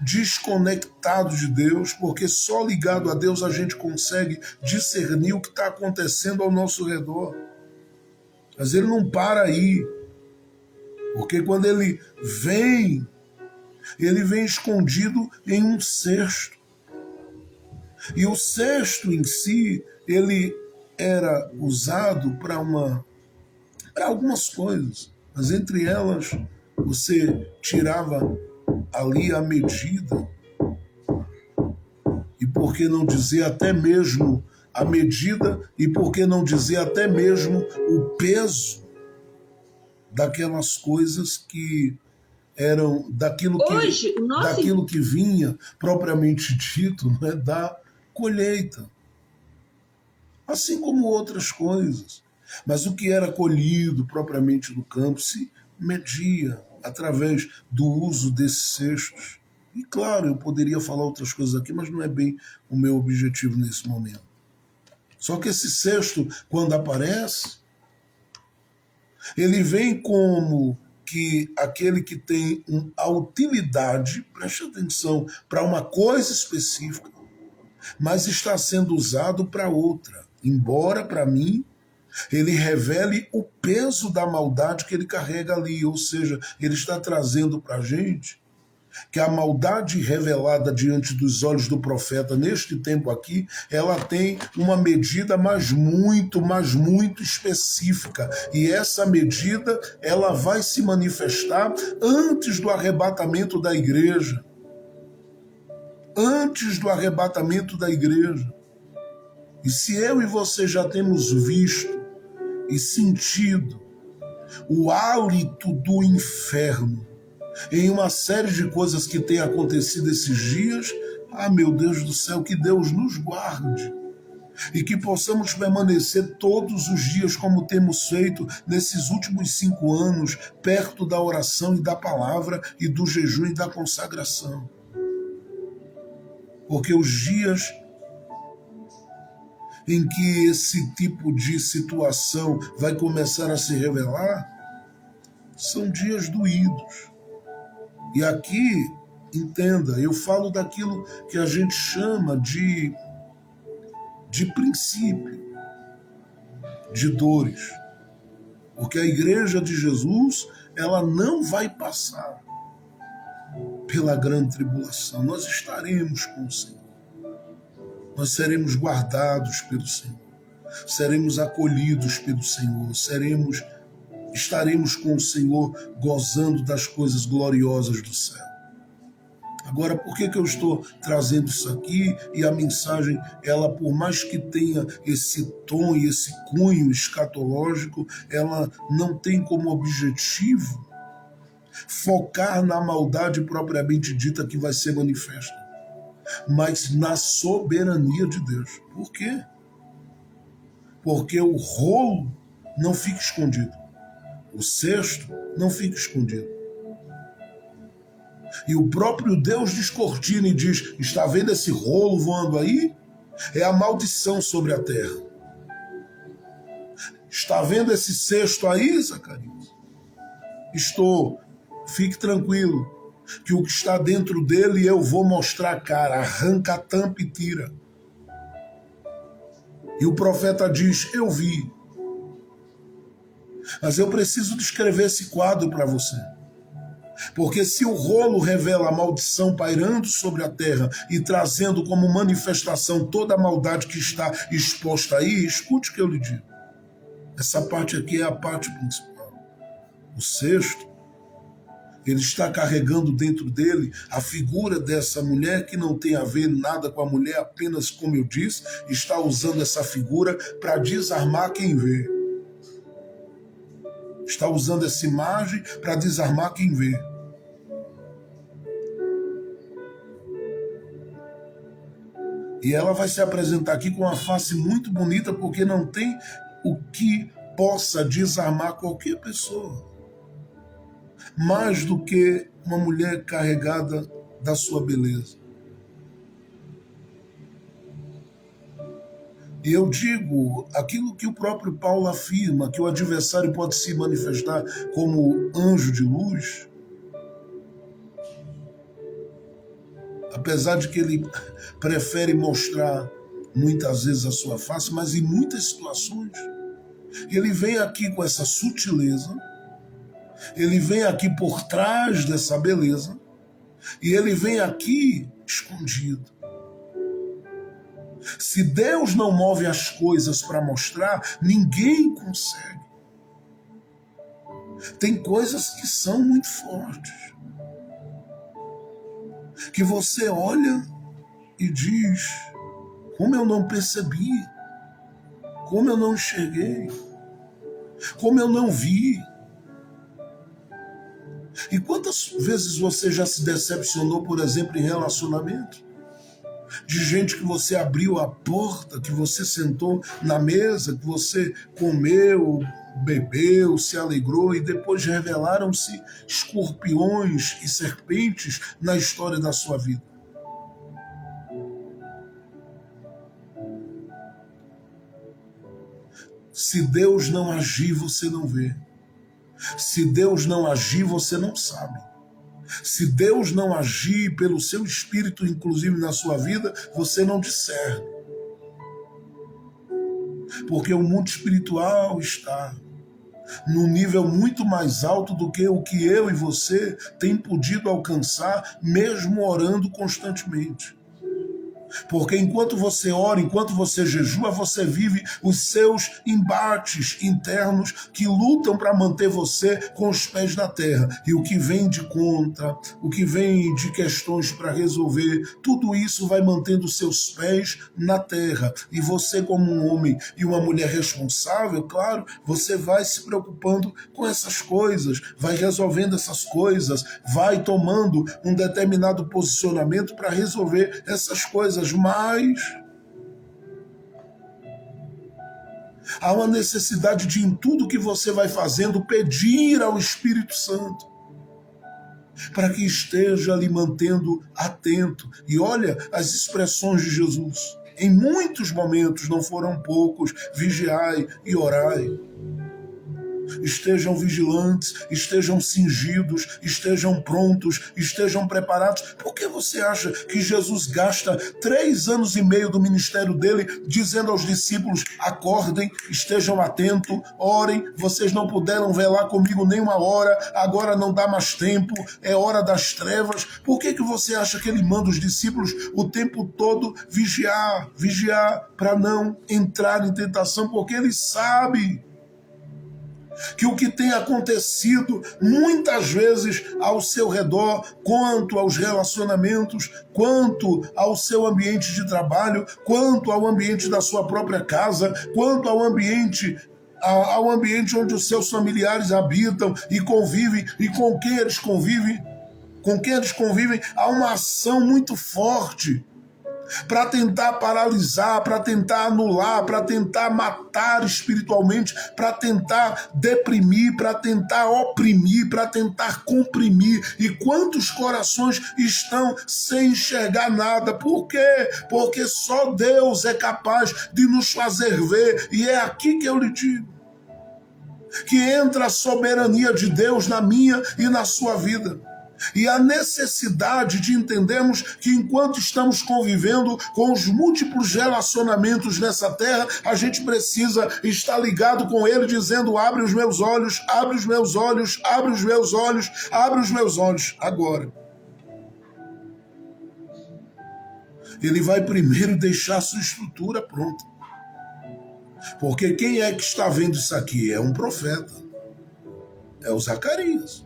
desconectado de Deus, porque só ligado a Deus a gente consegue discernir o que está acontecendo ao nosso redor. Mas ele não para aí. Porque quando ele vem escondido em um cesto. E o cesto em si, ele era usado para algumas coisas. Mas entre elas, você tirava ali a medida. E por que não dizer até mesmo a medida? E por que não dizer até mesmo o peso daquelas coisas que eram daquilo que vinha propriamente dito, né, da colheita, assim como outras coisas. Mas o que era colhido propriamente do campo se media através do uso desses cestos. E claro, eu poderia falar outras coisas aqui, mas não é bem o meu objetivo nesse momento. Só que esse cesto, quando aparece, ele vem como que aquele que tem a utilidade, preste atenção, para uma coisa específica, mas está sendo usado para outra. Embora, para mim, ele revele o peso da maldade que ele carrega ali, ou seja, ele está trazendo para a gente que a maldade revelada diante dos olhos do profeta neste tempo aqui, ela tem uma medida mas muito específica. E essa medida, ela vai se manifestar antes do arrebatamento da igreja. Antes do arrebatamento da igreja. E se eu e você já temos visto e sentido o hálito do inferno em uma série de coisas que tem acontecido esses dias, meu Deus do céu, que Deus nos guarde e que possamos permanecer todos os dias como temos feito nesses últimos 5 anos, perto da oração e da palavra e do jejum e da consagração. Porque os dias em que esse tipo de situação vai começar a se revelar são dias doídos. E aqui, entenda, eu falo daquilo que a gente chama de princípio, de dores. Porque a igreja de Jesus, ela não vai passar pela grande tribulação. Nós estaremos com o Senhor. nós seremos guardados pelo Senhor, seremos acolhidos pelo Senhor, estaremos com o Senhor gozando das coisas gloriosas do céu. Agora, por que eu estou trazendo isso aqui? E a mensagem, ela, por mais que tenha esse tom e esse cunho escatológico, ela não tem como objetivo focar na maldade propriamente dita que vai ser manifesta, mas na soberania de Deus. Por quê? Porque o rolo não fica escondido, o cesto não fica escondido. E o próprio Deus descortina e diz: está vendo esse rolo voando aí? É a maldição sobre a terra. Está vendo esse cesto aí, Zacarias? Fique tranquilo, que o que está dentro dele eu vou mostrar a cara, arranca a tampa e tira. E o profeta diz: eu vi. Mas eu preciso descrever esse quadro para você. Porque se o rolo revela a maldição pairando sobre a terra e trazendo como manifestação toda a maldade que está exposta aí, escute o que eu lhe digo. Essa parte aqui é a parte principal. O cesto, ele está carregando dentro dele a figura dessa mulher que não tem a ver nada com a mulher, apenas, como eu disse, está usando essa figura para desarmar quem vê. Está usando essa imagem para desarmar quem vê. E ela vai se apresentar aqui com uma face muito bonita, porque não tem o que possa desarmar qualquer pessoa. Mais do que uma mulher carregada da sua beleza. E eu digo aquilo que o próprio Paulo afirma, que o adversário pode se manifestar como anjo de luz, apesar de que ele prefere mostrar muitas vezes a sua face, mas em muitas situações ele vem aqui com essa sutileza, ele vem aqui por trás dessa beleza, e ele vem aqui escondido. Se Deus não move as coisas para mostrar, ninguém consegue. Tem coisas que são muito fortes, que você olha e diz: como eu não percebi, como eu não enxerguei, como eu não vi. E quantas vezes você já se decepcionou, por exemplo, em relacionamento? De gente que você abriu a porta, que você sentou na mesa, que você comeu, bebeu, se alegrou, e depois revelaram-se escorpiões e serpentes na história da sua vida. Se Deus não agir, você não vê. Se Deus não agir, você não sabe. Se Deus não agir pelo seu espírito, inclusive na sua vida, você não discerne. Porque o mundo espiritual está num nível muito mais alto do que o que eu e você tem podido alcançar, mesmo orando constantemente. Porque enquanto você ora, enquanto você jejua, você vive os seus embates internos que lutam para manter você com os pés na terra. E o que vem de conta, o que vem de questões para resolver, tudo isso vai mantendo seus pés na terra. E você, como um homem e uma mulher responsável, claro, você vai se preocupando com essas coisas, vai resolvendo essas coisas, vai tomando um determinado posicionamento para resolver essas coisas. Mas há uma necessidade de, em tudo que você vai fazendo, pedir ao Espírito Santo para que esteja lhe mantendo atento. E olha as expressões de Jesus. Em muitos momentos, não foram poucos: vigiai e orai. Estejam vigilantes, estejam cingidos, estejam prontos, estejam preparados. Por que você acha que Jesus gasta 3 anos e meio do ministério dele dizendo aos discípulos: acordem, estejam atentos, orem, vocês não puderam velar comigo nem uma hora, agora não dá mais tempo, é hora das trevas. Por que você acha que ele manda os discípulos o tempo todo vigiar para não entrar em tentação? Porque ele sabe que o que tem acontecido muitas vezes ao seu redor, quanto aos relacionamentos, quanto ao seu ambiente de trabalho, quanto ao ambiente da sua própria casa, quanto ao ambiente onde os seus familiares habitam e convivem, e com quem eles convivem, há uma ação muito forte para tentar paralisar, para tentar anular, para tentar matar espiritualmente, para tentar deprimir, para tentar oprimir, para tentar comprimir. E quantos corações estão sem enxergar nada? Por quê? Porque só Deus é capaz de nos fazer ver. E é aqui que eu lhe digo que entra a soberania de Deus na minha e na sua vida. E a necessidade de entendermos que enquanto estamos convivendo com os múltiplos relacionamentos nessa terra, a gente precisa estar ligado com ele, dizendo: abre os meus olhos, abre os meus olhos, abre os meus olhos, abre os meus olhos. Agora, ele vai primeiro deixar a sua estrutura pronta. Porque quem é que está vendo isso aqui? É um profeta. É o Zacarias.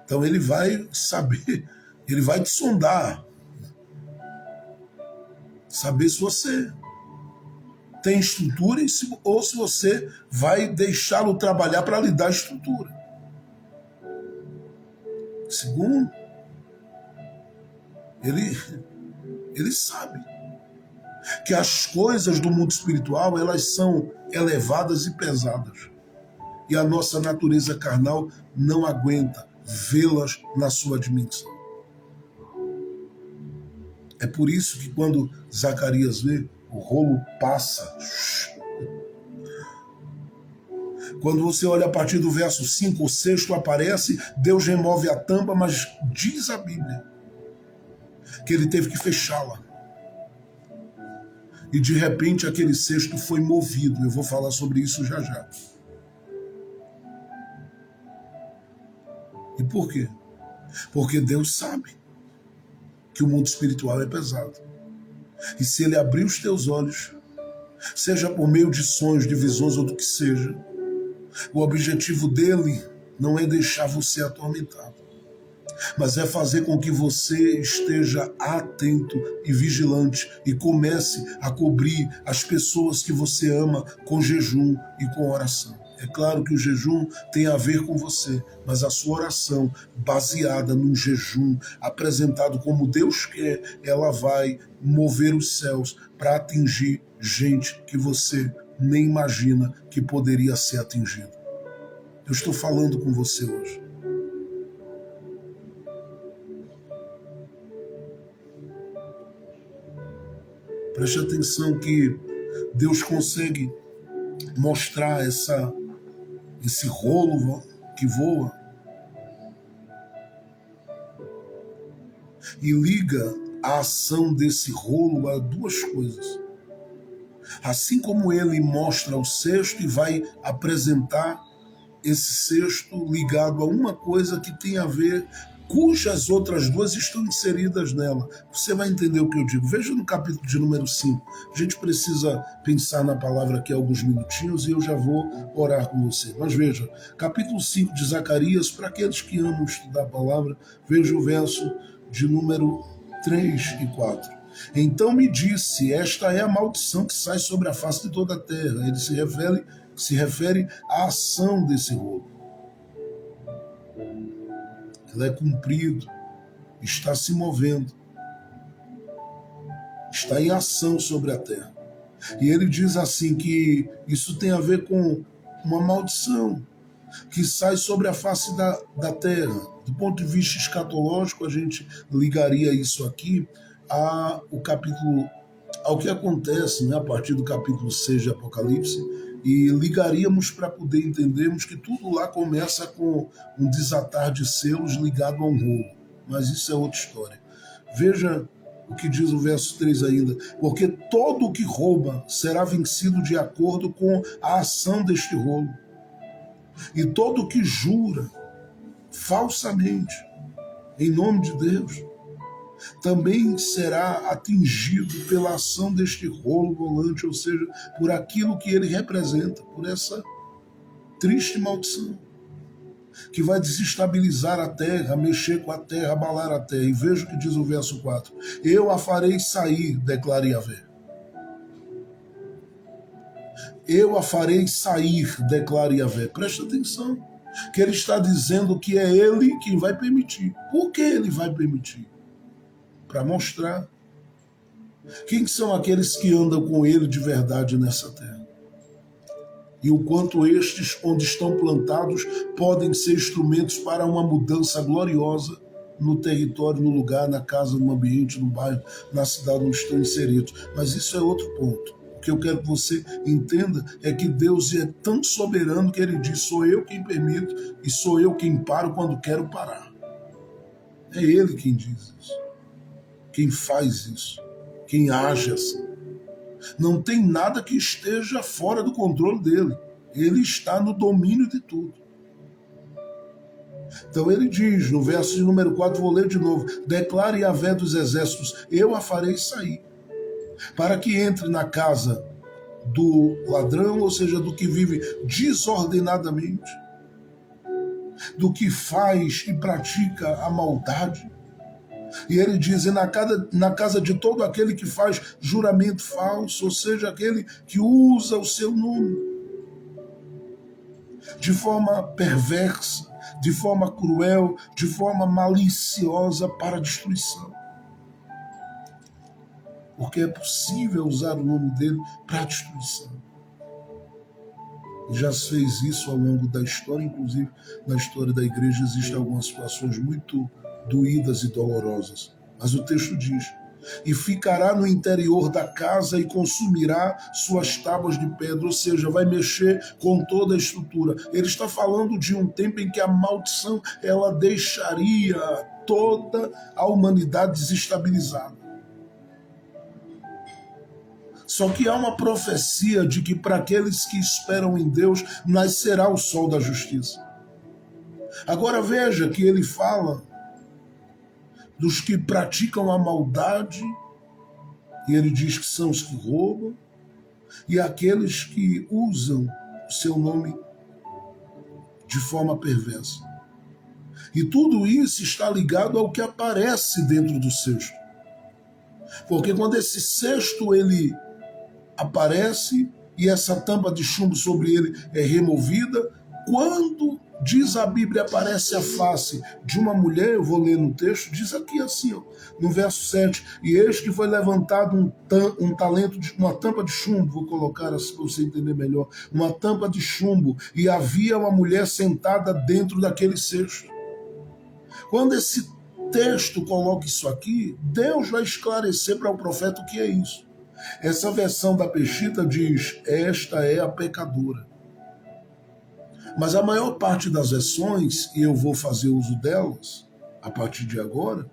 Então ele vai saber, ele vai te sondar, saber se você tem estrutura ou se você vai deixá-lo trabalhar para lhe dar estrutura. Segundo, ele sabe que as coisas do mundo espiritual, elas são elevadas e pesadas. E a nossa natureza carnal não aguenta vê-las na sua dimensão. É por isso que quando Zacarias vê, o rolo passa. Quando você olha a partir do verso 5, o cesto aparece, Deus remove a tampa, mas diz a Bíblia que ele teve que fechá-la. E de repente aquele cesto foi movido. Eu vou falar sobre isso já já. E por quê? Porque Deus sabe que o mundo espiritual é pesado. E se ele abrir os teus olhos, seja por meio de sonhos, de visões ou do que seja, o objetivo dele não é deixar você atormentado, mas é fazer com que você esteja atento e vigilante e comece a cobrir as pessoas que você ama com jejum e com oração. É claro que o jejum tem a ver com você, mas a sua oração, baseada num jejum, apresentado como Deus quer, ela vai mover os céus para atingir gente que você nem imagina que poderia ser atingida. Eu estou falando com você hoje. Preste atenção que Deus consegue mostrar esse rolo que voa e liga a ação desse rolo a duas coisas. Assim como ele mostra o cesto e vai apresentar esse cesto ligado a uma coisa que tem a ver, cujas outras duas estão inseridas nela. Você vai entender o que eu digo. Veja no capítulo de número 5. A gente precisa pensar na palavra aqui alguns minutinhos e eu já vou orar com você. Mas veja, capítulo 5 de Zacarias, para aqueles que amam estudar a palavra, veja o verso de número 3 e 4. Então me disse: esta é a maldição que sai sobre a face de toda a terra. Ele se refere à ação desse rolo. Ela é cumprido, está se movendo, está em ação sobre a terra. E ele diz assim que isso tem a ver com uma maldição que sai sobre a face da terra. Do ponto de vista escatológico, a gente ligaria isso aqui ao ao que acontece, né, a partir do capítulo 6 de Apocalipse, e ligaríamos para poder entendermos que tudo lá começa com um desatar de selos ligado a um rolo. Mas isso é outra história. Veja o que diz o verso 3 ainda. Porque todo o que rouba será vencido de acordo com a ação deste rolo. E todo o que jura falsamente em nome de Deus também será atingido pela ação deste rolo volante, ou seja, por aquilo que ele representa, por essa triste maldição, que vai desestabilizar a terra, mexer com a terra, abalar a terra. E veja o que diz o verso 4. Eu a farei sair, declara Yahvé. Eu a farei sair, declara Yahvé. Presta atenção, que ele está dizendo que é ele quem vai permitir. Por que ele vai permitir? Para mostrar quem são aqueles que andam com ele de verdade nessa terra. E o quanto estes, onde estão plantados, podem ser instrumentos para uma mudança gloriosa no território, no lugar, na casa, no ambiente, no bairro, na cidade onde estão inseridos. Mas isso é outro ponto. O que eu quero que você entenda é que Deus é tão soberano que ele diz: sou eu quem permito e sou eu quem paro quando quero parar. É ele quem diz isso, quem faz isso, quem age assim. Não tem nada que esteja fora do controle dele. Ele está no domínio de tudo. Então ele diz, no verso de número 4, vou ler de novo: declare Yahvé dos exércitos, eu a farei sair, para que entre na casa do ladrão, ou seja, do que vive desordenadamente, do que faz e pratica a maldade. E ele diz, e na casa de todo aquele que faz juramento falso, ou seja, aquele que usa o seu nome de forma perversa, de forma cruel, de forma maliciosa para a destruição. Porque é possível usar o nome dele para a destruição. E já se fez isso ao longo da história, inclusive na história da igreja existem algumas situações muito doídas e dolorosas. Mas o texto diz: e ficará no interior da casa e consumirá suas tábuas de pedra, ou seja, vai mexer com toda a estrutura. Ele está falando de um tempo em que a maldição ela deixaria toda a humanidade desestabilizada. Só que há uma profecia de que para aqueles que esperam em Deus nascerá o sol da justiça. Agora veja que ele fala dos que praticam a maldade, e ele diz que são os que roubam, e aqueles que usam o seu nome de forma perversa. E tudo isso está ligado ao que aparece dentro do cesto. Porque quando esse cesto ele aparece e essa tampa de chumbo sobre ele é removida, quando diz a Bíblia, aparece a face de uma mulher, eu vou ler no texto, diz aqui assim, ó, no verso 7, e eis que foi levantado um talento, uma tampa de chumbo, vou colocar assim para você entender melhor, uma tampa de chumbo, e havia uma mulher sentada dentro daquele cesto. Quando esse texto coloca isso aqui, Deus vai esclarecer para o profeta o que é isso. Essa versão da Peshitta diz, esta é a pecadora. Mas a maior parte das versões, e eu vou fazer uso delas a partir de agora,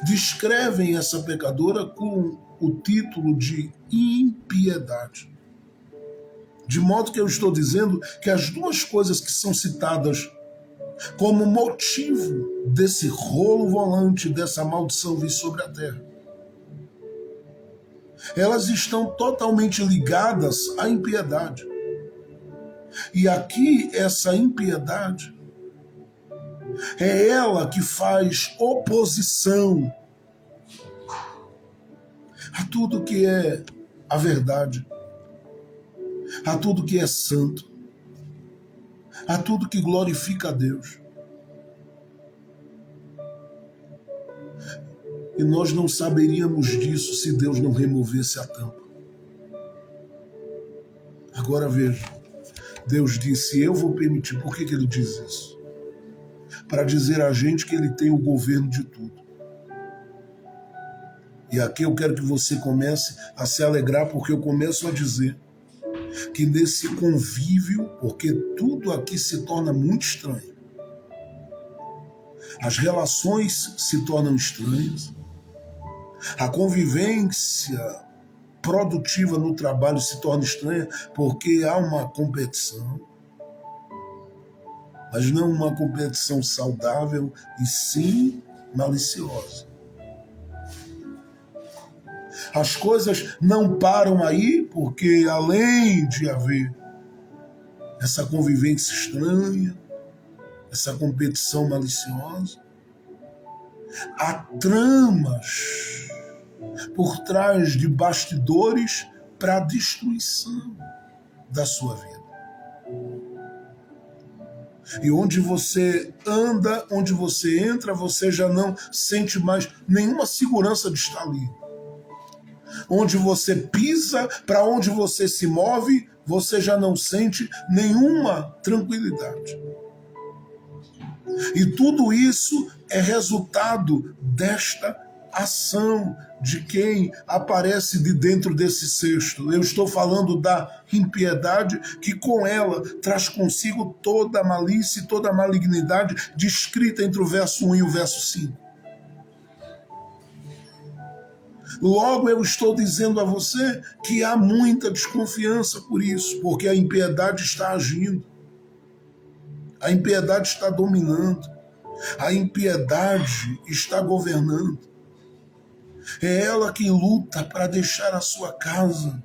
descrevem essa pecadora com o título de impiedade. De modo que eu estou dizendo que as duas coisas que são citadas como motivo desse rolo volante, dessa maldição vir sobre a terra, elas estão totalmente ligadas à impiedade. E aqui essa impiedade é ela que faz oposição a tudo que é a verdade, a tudo que é santo, a tudo que glorifica a Deus. E nós não saberíamos disso se Deus não removesse a tampa. Agora veja, Deus disse, eu vou permitir. Por que ele diz isso? Para dizer a gente que ele tem o governo de tudo. E aqui eu quero que você comece a se alegrar, porque eu começo a dizer que nesse convívio, porque tudo aqui se torna muito estranho, as relações se tornam estranhas, a convivência produtiva no trabalho se torna estranha, porque há uma competição, mas não uma competição saudável, e sim maliciosa. As coisas não param aí, porque além de haver essa convivência estranha, essa competição maliciosa, há tramas por trás de bastidores para a destruição da sua vida. E onde você anda, onde você entra, você já não sente mais nenhuma segurança de estar ali. Onde você pisa, para onde você se move, você já não sente nenhuma tranquilidade. E tudo isso é resultado desta ação de quem aparece de dentro desse cesto. Eu estou falando da impiedade, que com ela traz consigo toda a malícia e toda a malignidade descrita entre o verso 1 e o verso 5. Logo eu estou dizendo a você que há muita desconfiança por isso, porque a impiedade está agindo, a impiedade está dominando, a impiedade está governando. É ela quem luta para deixar a sua casa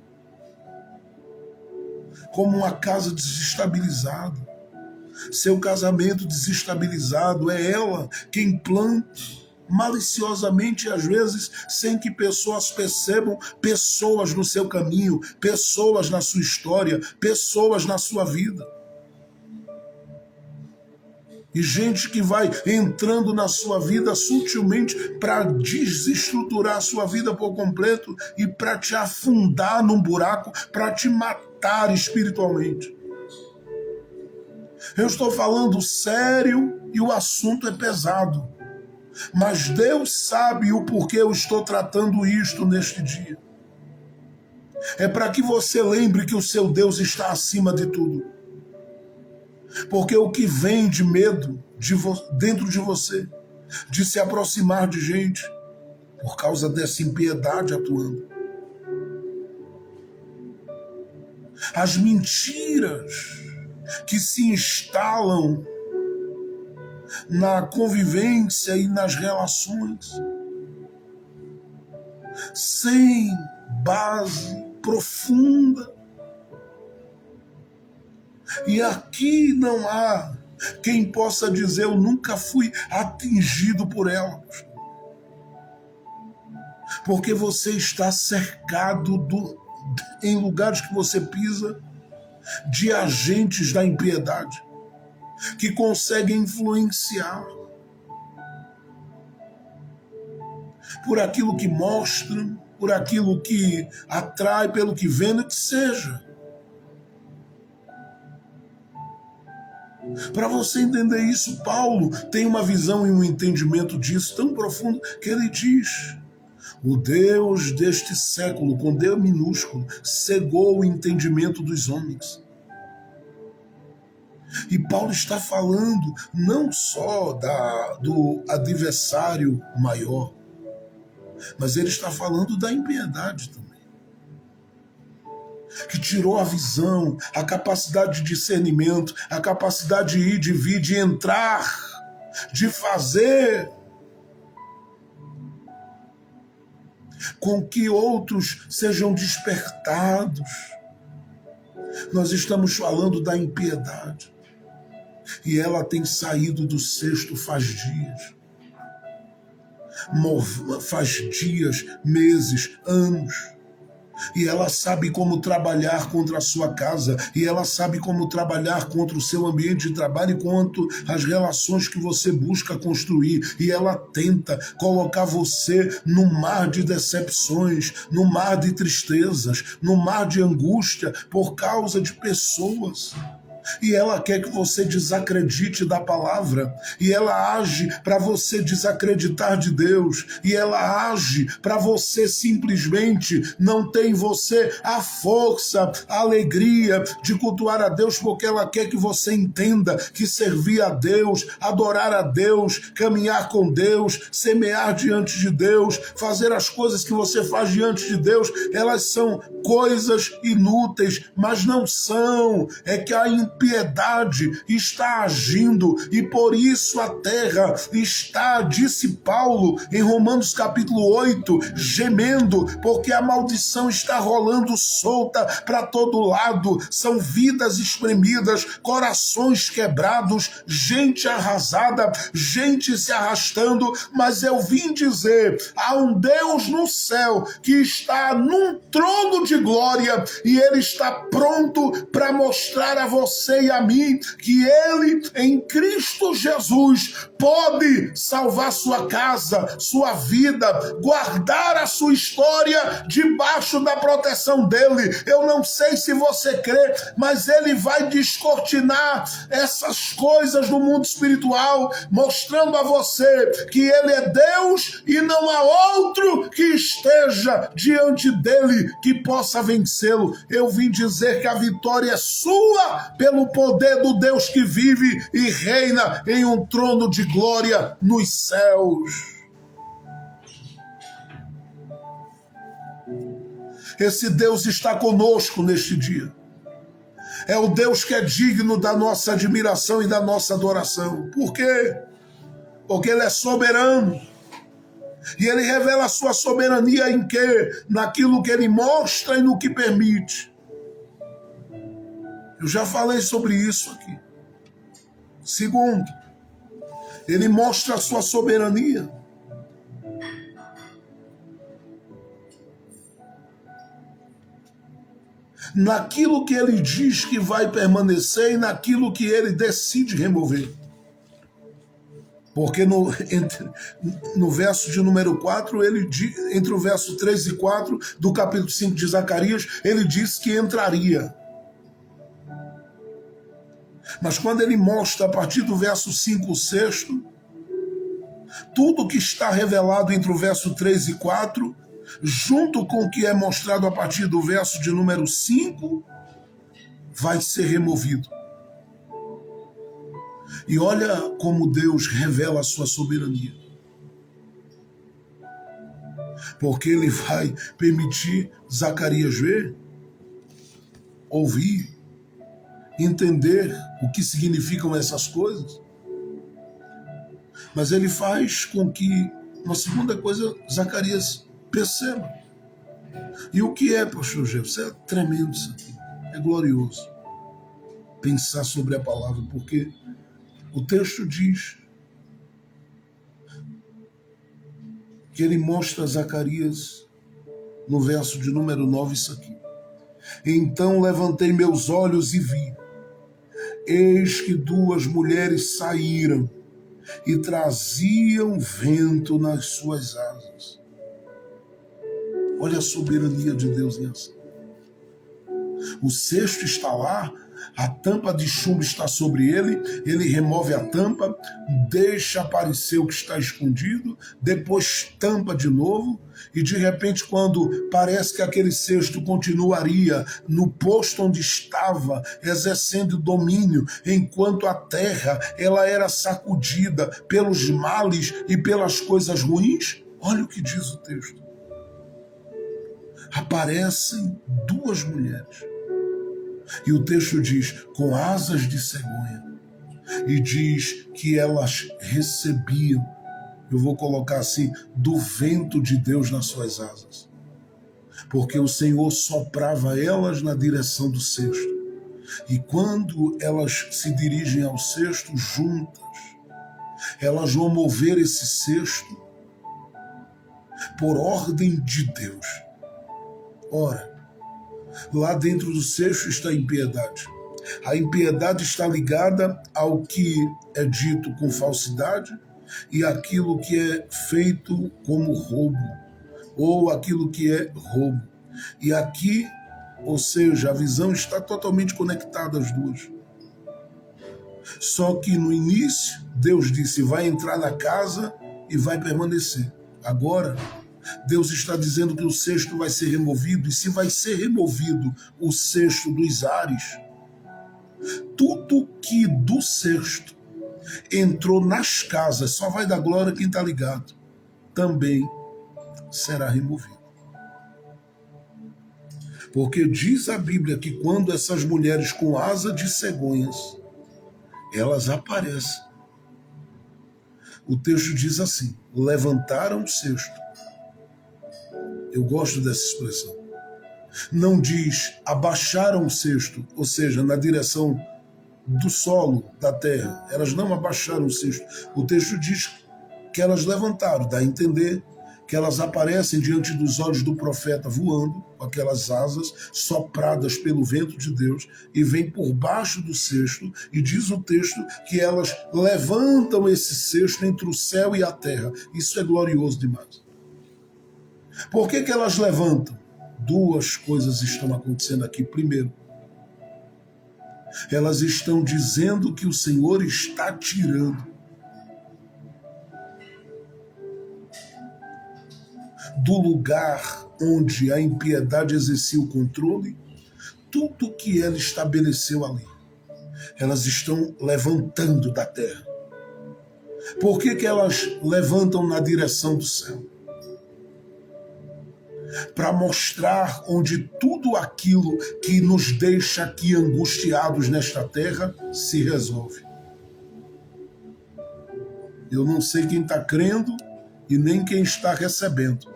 como uma casa desestabilizada, seu casamento desestabilizado. É ela quem planta maliciosamente, às vezes, sem que pessoas percebam, pessoas no seu caminho, pessoas na sua história, pessoas na sua vida. E gente que vai entrando na sua vida sutilmente para desestruturar a sua vida por completo e para te afundar num buraco, para te matar espiritualmente. Eu estou falando sério e o assunto é pesado. Mas Deus sabe o porquê eu estou tratando isto neste dia. É para que você lembre que o seu Deus está acima de tudo. Porque o que vem de medo dentro de você, de se aproximar de gente, por causa dessa impiedade atuando. As mentiras que se instalam na convivência e nas relações, sem base profunda. E aqui não há quem possa dizer: eu nunca fui atingido por elas. Porque você está cercado em lugares que você pisa de agentes da impiedade que conseguem influenciar por aquilo que mostram, por aquilo que atrai, pelo que vende, que seja. Para você entender isso, Paulo tem uma visão e um entendimento disso tão profundo que ele diz: o Deus deste século, com D minúsculo, cegou o entendimento dos homens. E Paulo está falando não só do adversário maior, mas ele está falando da impiedade também, que tirou a visão, a capacidade de discernimento, a capacidade de ir, de vir, de entrar, de fazer com que outros sejam despertados. Nós estamos falando da impiedade. E ela tem saído do cesto faz dias. Faz dias, meses, anos. E ela sabe como trabalhar contra a sua casa. E ela sabe como trabalhar contra o seu ambiente de trabalho, quanto as relações que você busca construir. E ela tenta colocar você no mar de decepções, no mar de tristezas, no mar de angústia, por causa de pessoas E ela quer que você desacredite da palavra. E ela age para você desacreditar de Deus. E ela age para você simplesmente não ter em você a força, a alegria de cultuar a Deus, porque ela quer que você entenda que servir a Deus, adorar a Deus, caminhar com Deus, semear diante de Deus, fazer as coisas que você faz diante de Deus, elas são coisas inúteis, mas não são. É que a impiedade está agindo e por isso a terra está, disse Paulo em Romanos capítulo 8, gemendo, porque a maldição está rolando solta para todo lado. São vidas espremidas, corações quebrados, gente arrasada, gente se arrastando, mas eu vim dizer, há um Deus no céu que está num trono de glória e ele está pronto para mostrar a você e a mim que ele, em Cristo Jesus, pode salvar sua casa, sua vida, guardar a sua história debaixo da proteção dele. Eu não sei se você crê, mas ele vai descortinar essas coisas no mundo espiritual, mostrando a você que ele é Deus e não há outro que esteja diante dele que possa vencê-lo. Eu vim dizer que a vitória é sua pelo poder do Deus que vive e reina em um trono de glória nos céus. Esse Deus está conosco neste dia. É o Deus que é digno da nossa admiração e da nossa adoração. Por quê? Porque ele é soberano. E ele revela a sua soberania em quê? Naquilo que ele mostra e no que permite. Eu já falei sobre isso aqui. Segundo, ele mostra a sua soberania naquilo que ele diz que vai permanecer e naquilo que ele decide remover. Porque no verso de número 4, entre o verso 3 e 4 do capítulo 5 de Zacarias, ele diz que entraria. Mas quando ele mostra a partir do verso 5, o sexto, tudo que está revelado entre o verso 3 e 4, junto com o que é mostrado a partir do verso de número 5, vai ser removido. E olha como Deus revela a sua soberania. Porque ele vai permitir Zacarias ver, ouvir, entender o que significam essas coisas. Mas ele faz com que, uma segunda coisa, Zacarias perceba. E o que é, pastor Jefferson? É tremendo isso aqui. É glorioso pensar sobre a palavra, porque o texto diz que ele mostra a Zacarias, no verso de número 9, isso aqui. Então levantei meus olhos e vi, eis que duas mulheres saíram e traziam vento nas suas asas. Olha a soberania de Deus em ação. O cesto está lá, a tampa de chumbo está sobre ele, ele remove a tampa, deixa aparecer o que está escondido, depois tampa de novo, e de repente, quando parece que aquele cesto continuaria no posto onde estava, exercendo domínio, enquanto a terra ela era sacudida pelos males e pelas coisas ruins, olha o que diz o texto. Aparecem duas mulheres. E o texto diz, com asas de cegonha. E diz que elas recebiam, eu vou colocar assim, do vento de Deus nas suas asas. Porque o Senhor soprava elas na direção do cesto. E quando elas se dirigem ao cesto juntas, elas vão mover esse cesto por ordem de Deus. Ora, lá dentro do cesto está a impiedade. A impiedade está ligada ao que é dito com falsidade e aquilo que é feito como roubo, ou aquilo que é roubo. E aqui, ou seja, a visão está totalmente conectada às duas. Só que no início, Deus disse, vai entrar na casa e vai permanecer. Agora, Deus está dizendo que o cesto vai ser removido, e se vai ser removido o cesto dos ares, tudo que do cesto entrou nas casas, só vai dar glória quem está ligado, também será removido. Porque diz a Bíblia que quando essas mulheres com asa de cegonhas, elas aparecem. O texto diz assim, levantaram o cesto. Eu gosto dessa expressão. Não diz abaixaram o cesto, ou seja, na direção do solo, da terra. Elas não abaixaram o cesto. O texto diz que elas levantaram, dá a entender que elas aparecem diante dos olhos do profeta voando, com aquelas asas sopradas pelo vento de Deus, e vem por baixo do cesto, e diz o texto que elas levantam esse cesto entre o céu e a terra. Isso é glorioso demais. Por que elas levantam? Duas coisas estão acontecendo aqui. Primeiro, elas estão dizendo que o Senhor está tirando do lugar onde a impiedade exercia o controle tudo que ela estabeleceu ali. Elas estão levantando da terra. Por que elas levantam na direção do céu? Para mostrar onde tudo aquilo que nos deixa aqui angustiados nesta terra se resolve. Eu não sei quem está crendo e nem quem está recebendo,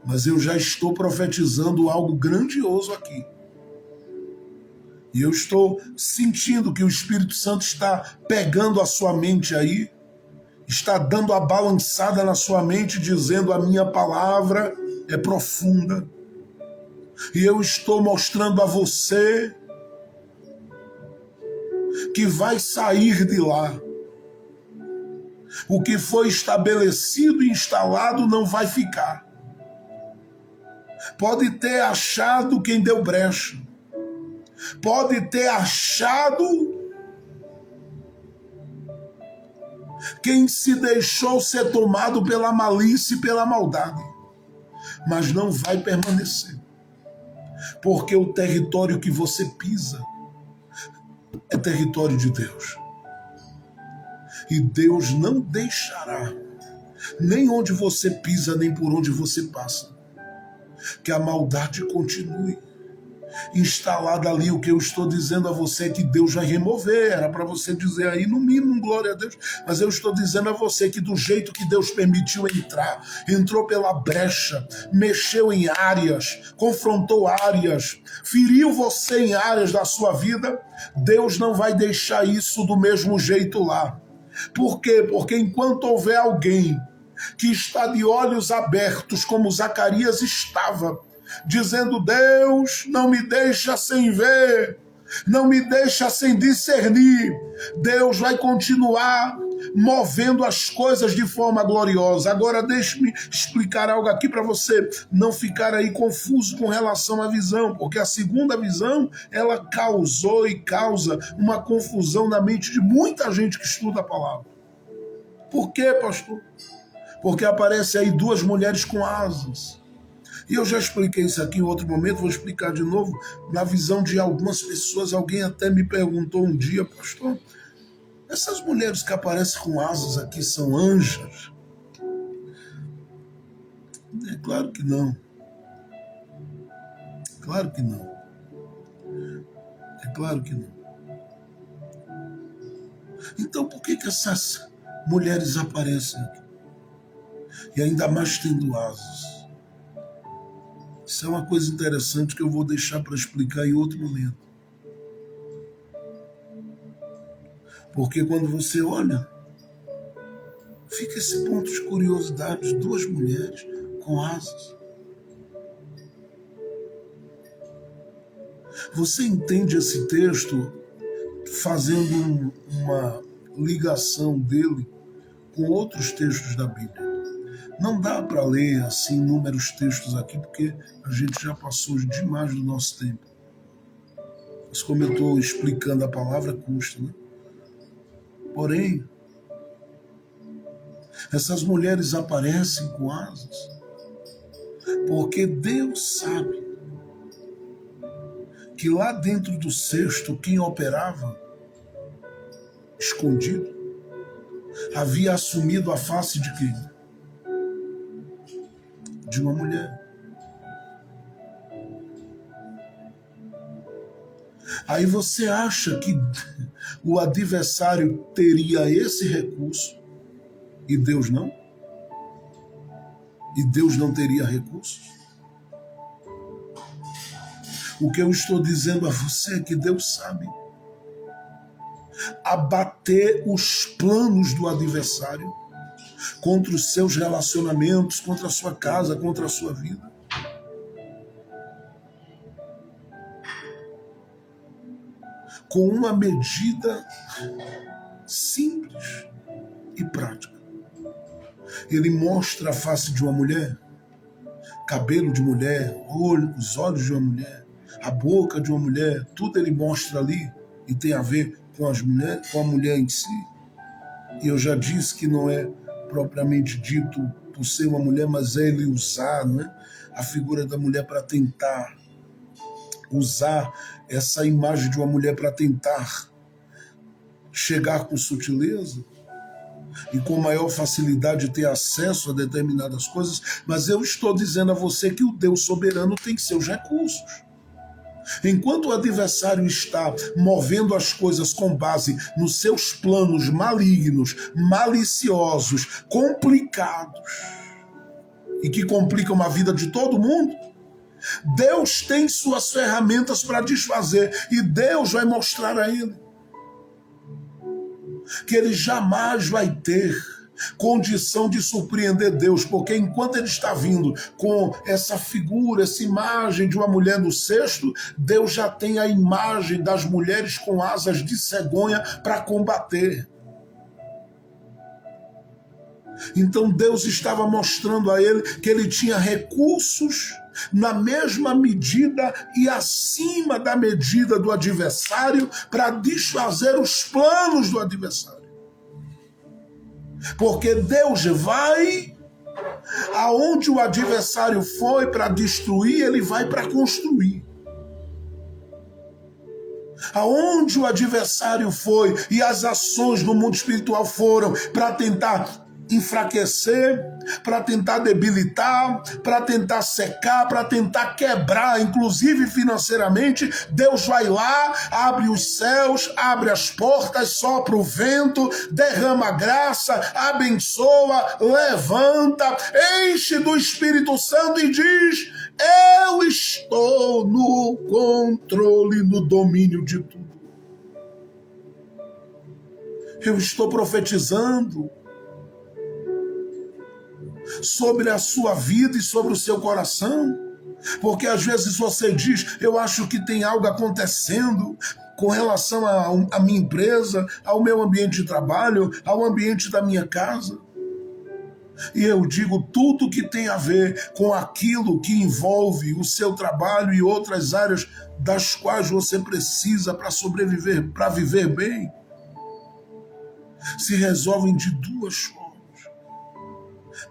mas eu já estou profetizando algo grandioso aqui. E eu estou sentindo que o Espírito Santo está pegando a sua mente aí, está dando a balançada na sua mente, dizendo a minha palavra é profunda. E eu estou mostrando a você que vai sair de lá. O que foi estabelecido e instalado não vai ficar. Pode ter achado quem deu brecha. Pode ter achado quem se deixou ser tomado pela malícia e pela maldade. Mas não vai permanecer. Porque o território que você pisa é território de Deus. E Deus não deixará, nem onde você pisa, nem por onde você passa, que a maldade continue instalada ali. O que eu estou dizendo a você é que Deus vai remover. Era para você dizer aí, no mínimo, glória a Deus. Mas eu estou dizendo a você que do jeito que Deus permitiu entrar, entrou pela brecha, mexeu em áreas, confrontou áreas, feriu você em áreas da sua vida, Deus não vai deixar isso do mesmo jeito lá. Por quê? Porque enquanto houver alguém que está de olhos abertos, como Zacarias estava, dizendo, Deus, não me deixa sem ver, não me deixa sem discernir, Deus vai continuar movendo as coisas de forma gloriosa. Agora deixe-me explicar algo aqui para você não ficar aí confuso com relação à visão, porque a segunda visão, ela causou e causa uma confusão na mente de muita gente que estuda a palavra. Por quê, pastor? Porque aparecem aí duas mulheres com asas. E eu já expliquei isso aqui em outro momento, vou explicar de novo. Na visão de algumas pessoas, alguém até me perguntou um dia, pastor, essas mulheres que aparecem com asas aqui são anjos? É claro que não. Claro que não. É claro que não. Então por que essas mulheres aparecem aqui? E ainda mais tendo asas. Isso é uma coisa interessante que eu vou deixar para explicar em outro momento. Porque quando você olha, fica esse ponto de curiosidade, duas mulheres com asas. Você entende esse texto fazendo uma ligação dele com outros textos da Bíblia. Não dá para ler assim inúmeros textos aqui, porque a gente já passou demais do nosso tempo. Mas como eu estou explicando a palavra, custa, né? Porém, essas mulheres aparecem com asas, porque Deus sabe que lá dentro do cesto, quem operava, escondido, havia assumido a face de quem? De uma mulher. Aí você acha que o adversário teria esse recurso e Deus não? E Deus não teria recurso? O que eu estou dizendo a você é que Deus sabe abater os planos do adversário contra os seus relacionamentos, contra a sua casa, contra a sua vida. Com uma medida simples e prática. Ele mostra a face de uma mulher, cabelo de mulher, os olhos de uma mulher, a boca de uma mulher, tudo ele mostra ali e tem a ver com a mulher em si. E eu já disse que não é propriamente dito por ser uma mulher, mas é ele usar, né, a figura da mulher para tentar usar essa imagem de uma mulher para tentar chegar com sutileza e com maior facilidade ter acesso a determinadas coisas, mas eu estou dizendo a você que o Deus soberano tem seus recursos. Enquanto o adversário está movendo as coisas com base nos seus planos malignos, maliciosos, complicados, e que complicam a vida de todo mundo, Deus tem suas ferramentas para desfazer, e Deus vai mostrar a ele que ele jamais vai ter condição de surpreender Deus, porque enquanto ele está vindo com essa figura, essa imagem de uma mulher no cesto, Deus já tem a imagem das mulheres com asas de cegonha para combater. Então Deus estava mostrando a ele que ele tinha recursos na mesma medida e acima da medida do adversário para desfazer os planos do adversário. Porque Deus vai aonde o adversário foi para destruir, ele vai para construir. Aonde o adversário foi e as ações no mundo espiritual foram para tentar enfraquecer, para tentar debilitar, para tentar secar, para tentar quebrar, inclusive financeiramente, Deus vai lá, abre os céus, abre as portas, sopra o vento, derrama graça, abençoa, levanta, enche do Espírito Santo e diz: eu estou no controle, no domínio de tudo. Eu estou profetizando sobre a sua vida e sobre o seu coração, porque às vezes você diz: eu acho que tem algo acontecendo com relação à minha empresa, ao meu ambiente de trabalho, ao ambiente da minha casa. E eu digo, tudo que tem a ver com aquilo que envolve o seu trabalho e outras áreas das quais você precisa para sobreviver, para viver bem, se resolvem de duas formas.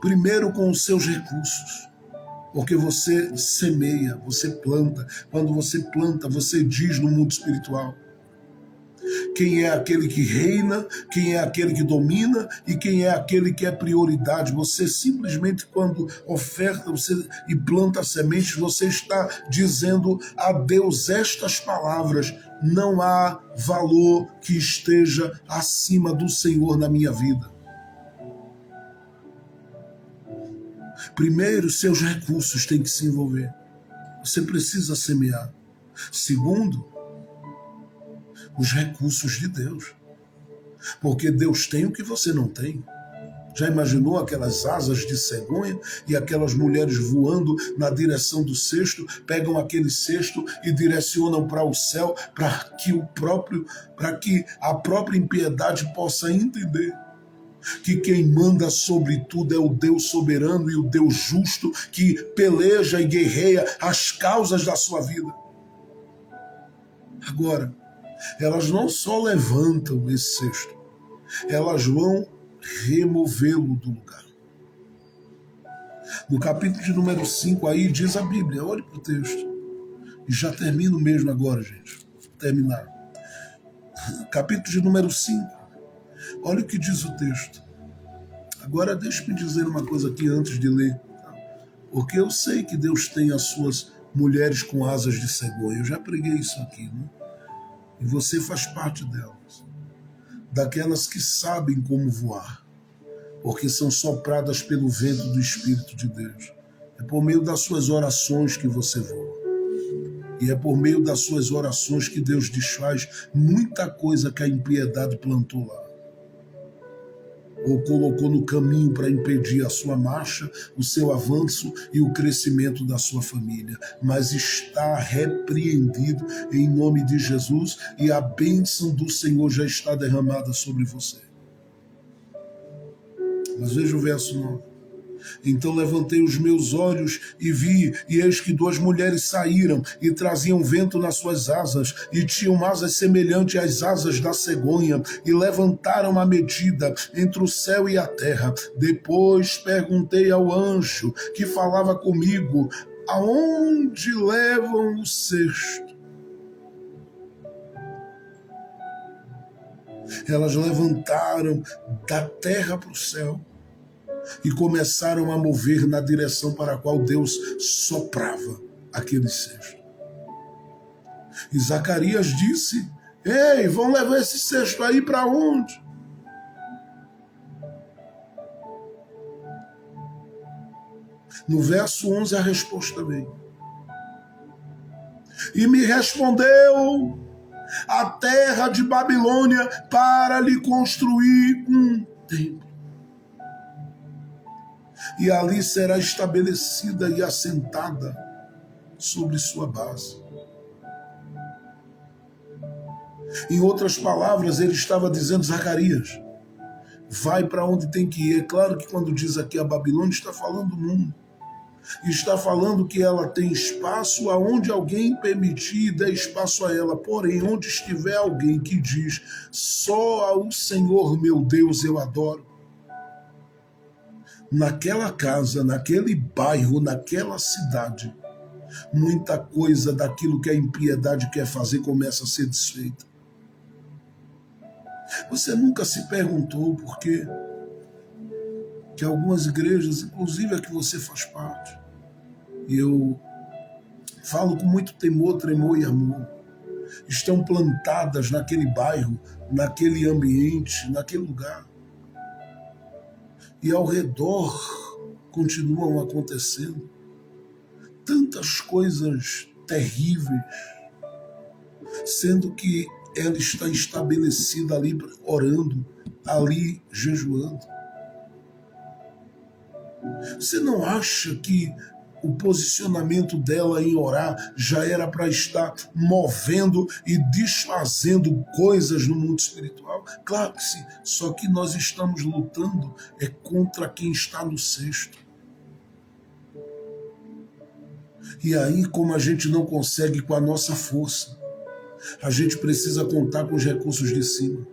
Primeiro, com os seus recursos, porque você semeia, você planta. Quando você planta, você diz no mundo espiritual quem é aquele que reina, quem é aquele que domina e quem é aquele que é prioridade. Você simplesmente, quando oferta e planta sementes, você está dizendo a Deus estas palavras: não há valor que esteja acima do Senhor na minha vida. Primeiro, seus recursos têm que se envolver. Você precisa semear. Segundo, os recursos de Deus. Porque Deus tem o que você não tem. Já imaginou aquelas asas de cegonha e aquelas mulheres voando na direção do cesto, pegam aquele cesto e direcionam para o céu, para que a própria impiedade possa entender que quem manda sobre tudo é o Deus soberano e o Deus justo, que peleja e guerreia as causas da sua vida. Agora, elas não só levantam esse cesto, elas vão removê-lo do lugar. No capítulo de número 5 aí diz a Bíblia, olhe para o texto. E já termino mesmo agora, gente. Vou terminar. Capítulo de número 5. Olha o que diz o texto. Agora deixe-me dizer uma coisa aqui antes de ler. Tá? Porque eu sei que Deus tem as suas mulheres com asas de cegonha. Eu já preguei isso aqui, né? E você faz parte delas. Daquelas que sabem como voar. Porque são sopradas pelo vento do Espírito de Deus. É por meio das suas orações que você voa. E é por meio das suas orações que Deus desfaz muita coisa que a impiedade plantou lá. Ou colocou no caminho para impedir a sua marcha, o seu avanço e o crescimento da sua família. Mas está repreendido em nome de Jesus e a bênção do Senhor já está derramada sobre você. Mas veja o verso 9. Então levantei os meus olhos e vi, e eis que duas mulheres saíram e traziam vento nas suas asas, e tinham asas semelhantes às asas da cegonha, e levantaram a medida entre o céu e a terra. Depois perguntei ao anjo que falava comigo, aonde levam o cesto? Elas levantaram da terra para o céu e começaram a mover na direção para a qual Deus soprava aquele cesto. E Zacarias disse, ei, vão levar esse cesto aí para onde? No verso 11 a resposta vem. E me respondeu a terra de Babilônia para lhe construir um templo. E ali será estabelecida e assentada sobre sua base. Em outras palavras, ele estava dizendo, Zacarias, vai para onde tem que ir. É claro que quando diz aqui a Babilônia, está falando do mundo. Está falando que ela tem espaço aonde alguém permitir e der espaço a ela. Porém, onde estiver alguém que diz, só ao Senhor meu Deus eu adoro, naquela casa, naquele bairro, naquela cidade, muita coisa daquilo que a impiedade quer fazer começa a ser desfeita. Você nunca se perguntou por quê que algumas igrejas, inclusive a que você faz parte, e eu falo com muito temor, tremor e amor, estão plantadas naquele bairro, naquele ambiente, naquele lugar. E ao redor continuam acontecendo tantas coisas terríveis, sendo que ela está estabelecida ali orando, ali jejuando. Você não acha que o posicionamento dela em orar já era para estar movendo e desfazendo coisas no mundo espiritual? Claro que sim, só que nós estamos lutando contra quem está no cesto. E aí, como a gente não consegue com a nossa força, a gente precisa contar com os recursos de cima.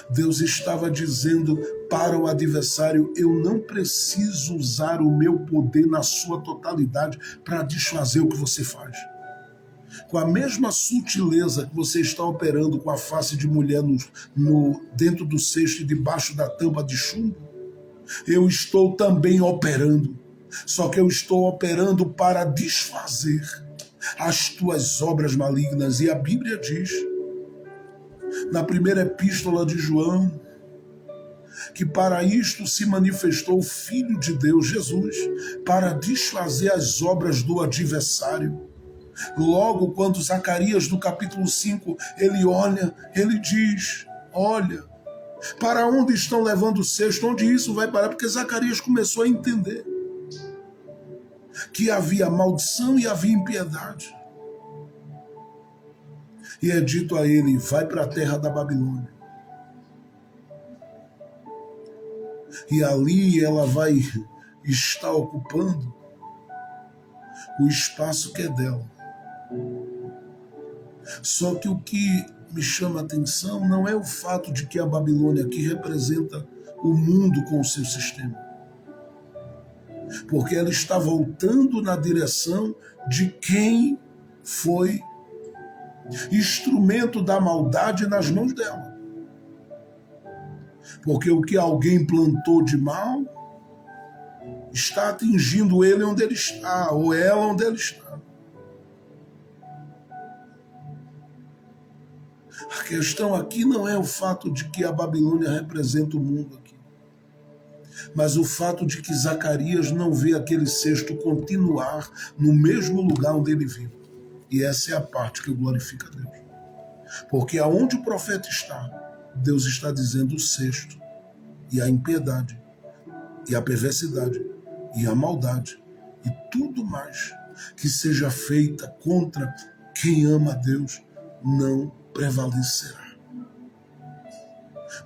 Deus estava dizendo para o adversário, eu não preciso usar o meu poder na sua totalidade para desfazer o que você faz. Com a mesma sutileza que você está operando com a face de mulher dentro do cesto e debaixo da tampa de chumbo, eu estou também operando. Só que eu estou operando para desfazer as tuas obras malignas. E a Bíblia diz, na primeira epístola de João, que para isto se manifestou o Filho de Deus, Jesus, para desfazer as obras do adversário. Logo, quando Zacarias, no capítulo 5, ele olha, ele diz, olha, para onde estão levando o cesto? Onde isso vai parar? Porque Zacarias começou a entender que havia maldição e havia impiedade. E é dito a ele, vai para a terra da Babilônia. E ali ela vai estar ocupando o espaço que é dela. Só que o que me chama a atenção não é o fato de que a Babilônia aqui representa o mundo com o seu sistema, porque ela está voltando na direção de quem foi instrumento da maldade nas mãos dela. Porque o que alguém plantou de mal está atingindo ele onde ele está, ou ela onde ele está. A questão aqui não é o fato de que a Babilônia representa o mundo aqui, mas o fato de que Zacarias não vê aquele cesto continuar no mesmo lugar onde ele vive. E essa é a parte que eu glorifico a Deus. Porque aonde o profeta está, Deus está dizendo o cesto, e a impiedade, e a perversidade, e a maldade, e tudo mais que seja feita contra quem ama a Deus, não prevalecerá.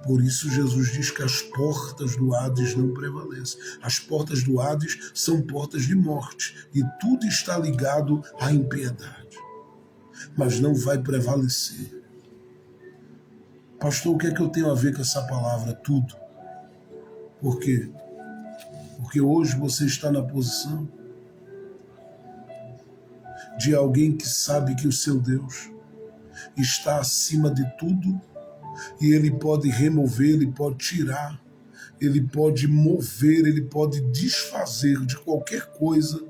Por isso Jesus diz que as portas do Hades não prevalecem. As portas do Hades são portas de morte, e tudo está ligado à impiedade. Mas não vai prevalecer. Pastor, o que é que eu tenho a ver com essa palavra? Tudo. Por quê? Porque hoje você está na posição de alguém que sabe que o seu Deus está acima de tudo, e ele pode remover, ele pode tirar, ele pode mover, ele pode desfazer de qualquer coisa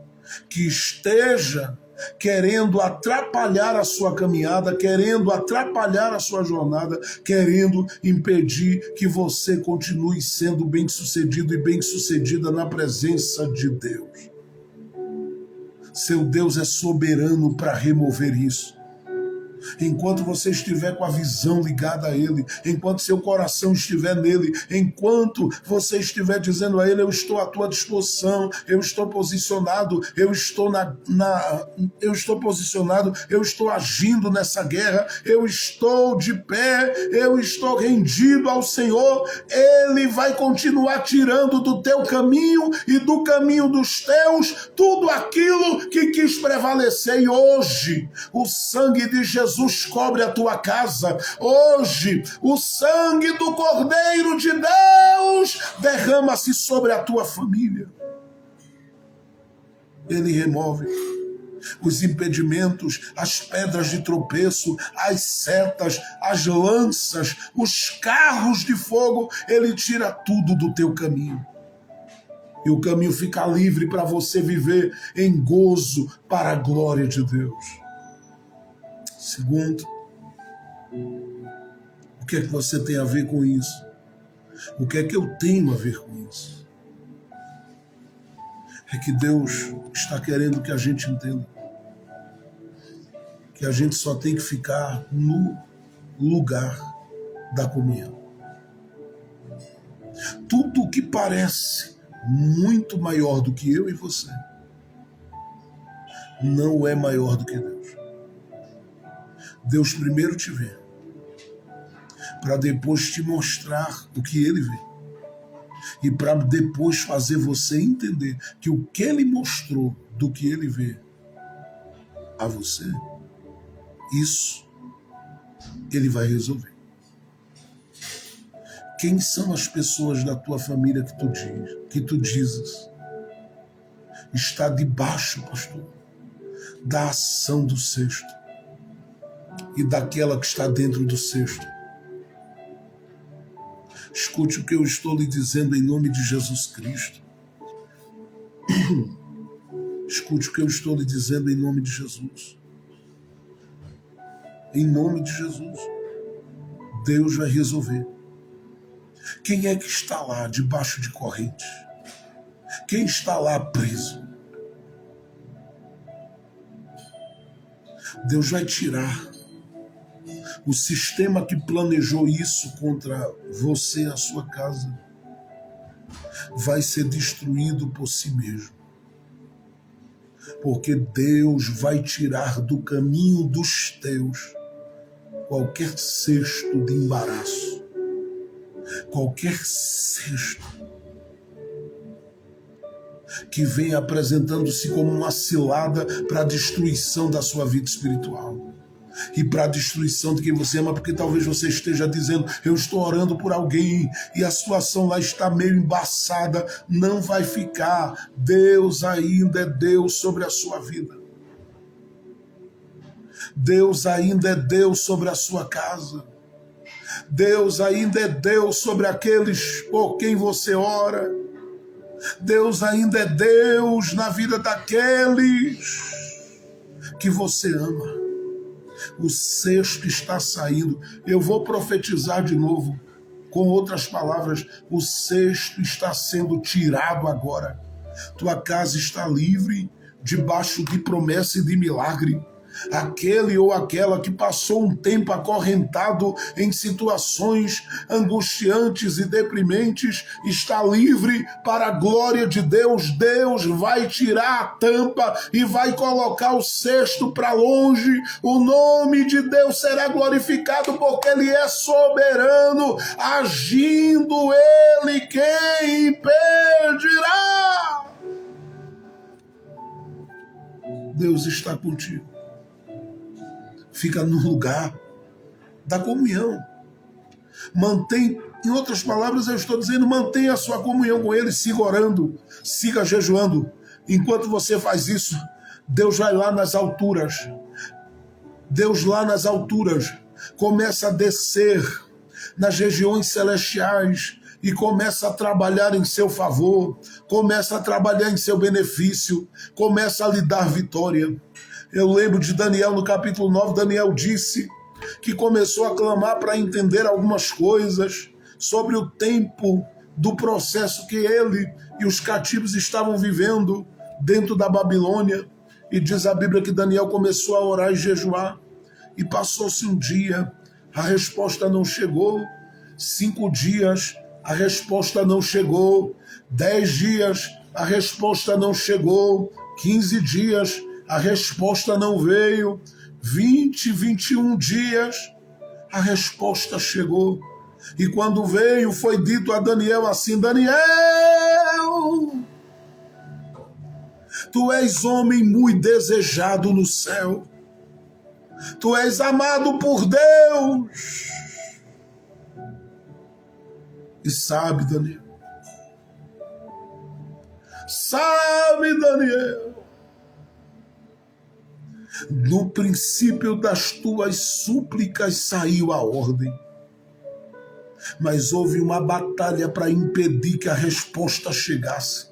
que esteja querendo atrapalhar a sua caminhada, querendo atrapalhar a sua jornada, querendo impedir que você continue sendo bem-sucedido e bem-sucedida na presença de Deus. Seu Deus é soberano para remover isso. Enquanto você estiver com a visão ligada a Ele, enquanto seu coração estiver nele, enquanto você estiver dizendo a Ele, eu estou à tua disposição, eu estou posicionado, eu estou posicionado, eu estou agindo nessa guerra, eu estou de pé, eu estou rendido ao Senhor, Ele vai continuar tirando do teu caminho e do caminho dos teus tudo aquilo que quis prevalecer. E hoje o sangue de Jesus cobre a tua casa. Hoje o sangue do Cordeiro de Deus derrama-se sobre a tua família. Ele remove os impedimentos, as pedras de tropeço, as setas, as lanças, os carros de fogo. Ele tira tudo do teu caminho. E o caminho fica livre para você viver em gozo para a glória de Deus. Segundo, o que é que você tem a ver com isso? O que é que eu tenho a ver com isso? É que Deus está querendo que a gente entenda que a gente só tem que ficar no lugar da comunhão. Tudo o que parece muito maior do que eu e você não é maior do que Deus. Deus primeiro te vê, para depois te mostrar o que Ele vê, e para depois fazer você entender que o que Ele mostrou do que Ele vê a você, isso Ele vai resolver. Quem são as pessoas da tua família que tu dizes está debaixo, pastor, da ação do cesto e daquela que está dentro do cesto? Escute o que eu estou lhe dizendo em nome de Jesus Cristo. Escute o que eu estou lhe dizendo em nome de Jesus. Em nome de Jesus. Deus vai resolver. Quem é que está lá debaixo de correntes? Quem está lá preso? Deus vai tirar. O sistema que planejou isso contra você e a sua casa vai ser destruído por si mesmo. Porque Deus vai tirar do caminho dos teus qualquer cesto de embaraço, qualquer cesto que vem apresentando-se como uma cilada para a destruição da sua vida espiritual. e para a destruição de quem você ama, porque talvez você esteja dizendo, eu estou orando por alguém e a situação lá está meio embaçada. Não vai ficar. Deus ainda é Deus sobre a sua vida. Deus ainda é Deus sobre a sua casa. Deus ainda é Deus sobre aqueles por quem você ora. Deus ainda é Deus na vida daqueles que você ama. O cesto está saindo. Eu vou profetizar de novo. Com outras palavras, o cesto está sendo tirado agora. Tua casa está livre, debaixo de promessa e de milagre. Aquele ou aquela que passou um tempo acorrentado em situações angustiantes e deprimentes está livre para a glória de Deus. Deus vai tirar a tampa e vai colocar o cesto para longe. O nome de Deus será glorificado porque Ele é soberano. Agindo Ele, quem impedirá? Deus está contigo. Fica no lugar da comunhão. Mantém, em outras palavras, eu estou dizendo, mantenha a sua comunhão com Ele, siga orando, siga jejuando. Enquanto você faz isso, Deus vai lá nas alturas. Deus lá nas alturas começa a descer nas regiões celestiais e começa a trabalhar em seu favor, começa a trabalhar em seu benefício, começa a lhe dar vitória. Eu lembro de Daniel no capítulo 9, Daniel disse que começou a clamar para entender algumas coisas sobre o tempo do processo que ele e os cativos estavam vivendo dentro da Babilônia. E diz a Bíblia que Daniel começou a orar e jejuar. E passou-se um dia, a resposta não chegou. 5 dias, a resposta não chegou. 10 dias, a resposta não chegou. 15 dias, a resposta não veio. 20, 21 dias, a resposta chegou. E quando veio, foi dito a Daniel assim: Daniel, tu és homem muito desejado no céu. Tu és amado por Deus. E sabe, Daniel, no princípio das tuas súplicas saiu a ordem, mas houve uma batalha para impedir que a resposta chegasse.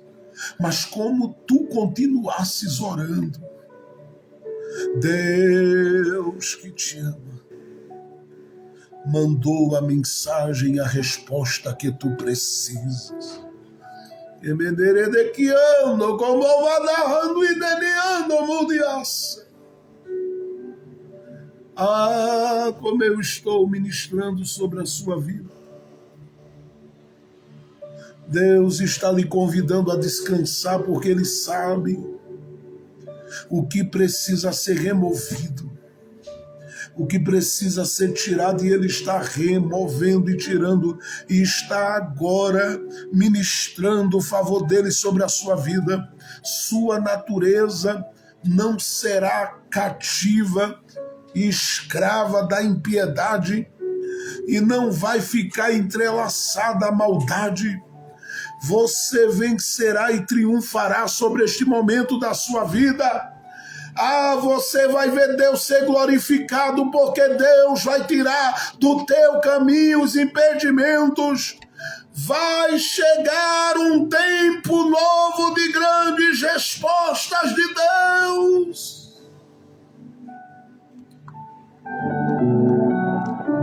Mas como tu continuasses orando, Deus que te ama mandou a mensagem e a resposta que tu precisas. Ah, como eu estou ministrando sobre a sua vida. Deus está lhe convidando a descansar porque Ele sabe o que precisa ser removido, o que precisa ser tirado, e Ele está removendo e tirando, e está agora ministrando o favor dEle sobre a sua vida. Sua natureza não será cativa e escrava da impiedade, e não vai ficar entrelaçada à maldade. Você vencerá e triunfará sobre este momento da sua vida. Ah, você vai ver Deus ser glorificado, porque Deus vai tirar do teu caminho os impedimentos. Vai chegar um tempo novo de grandes respostas de Deus.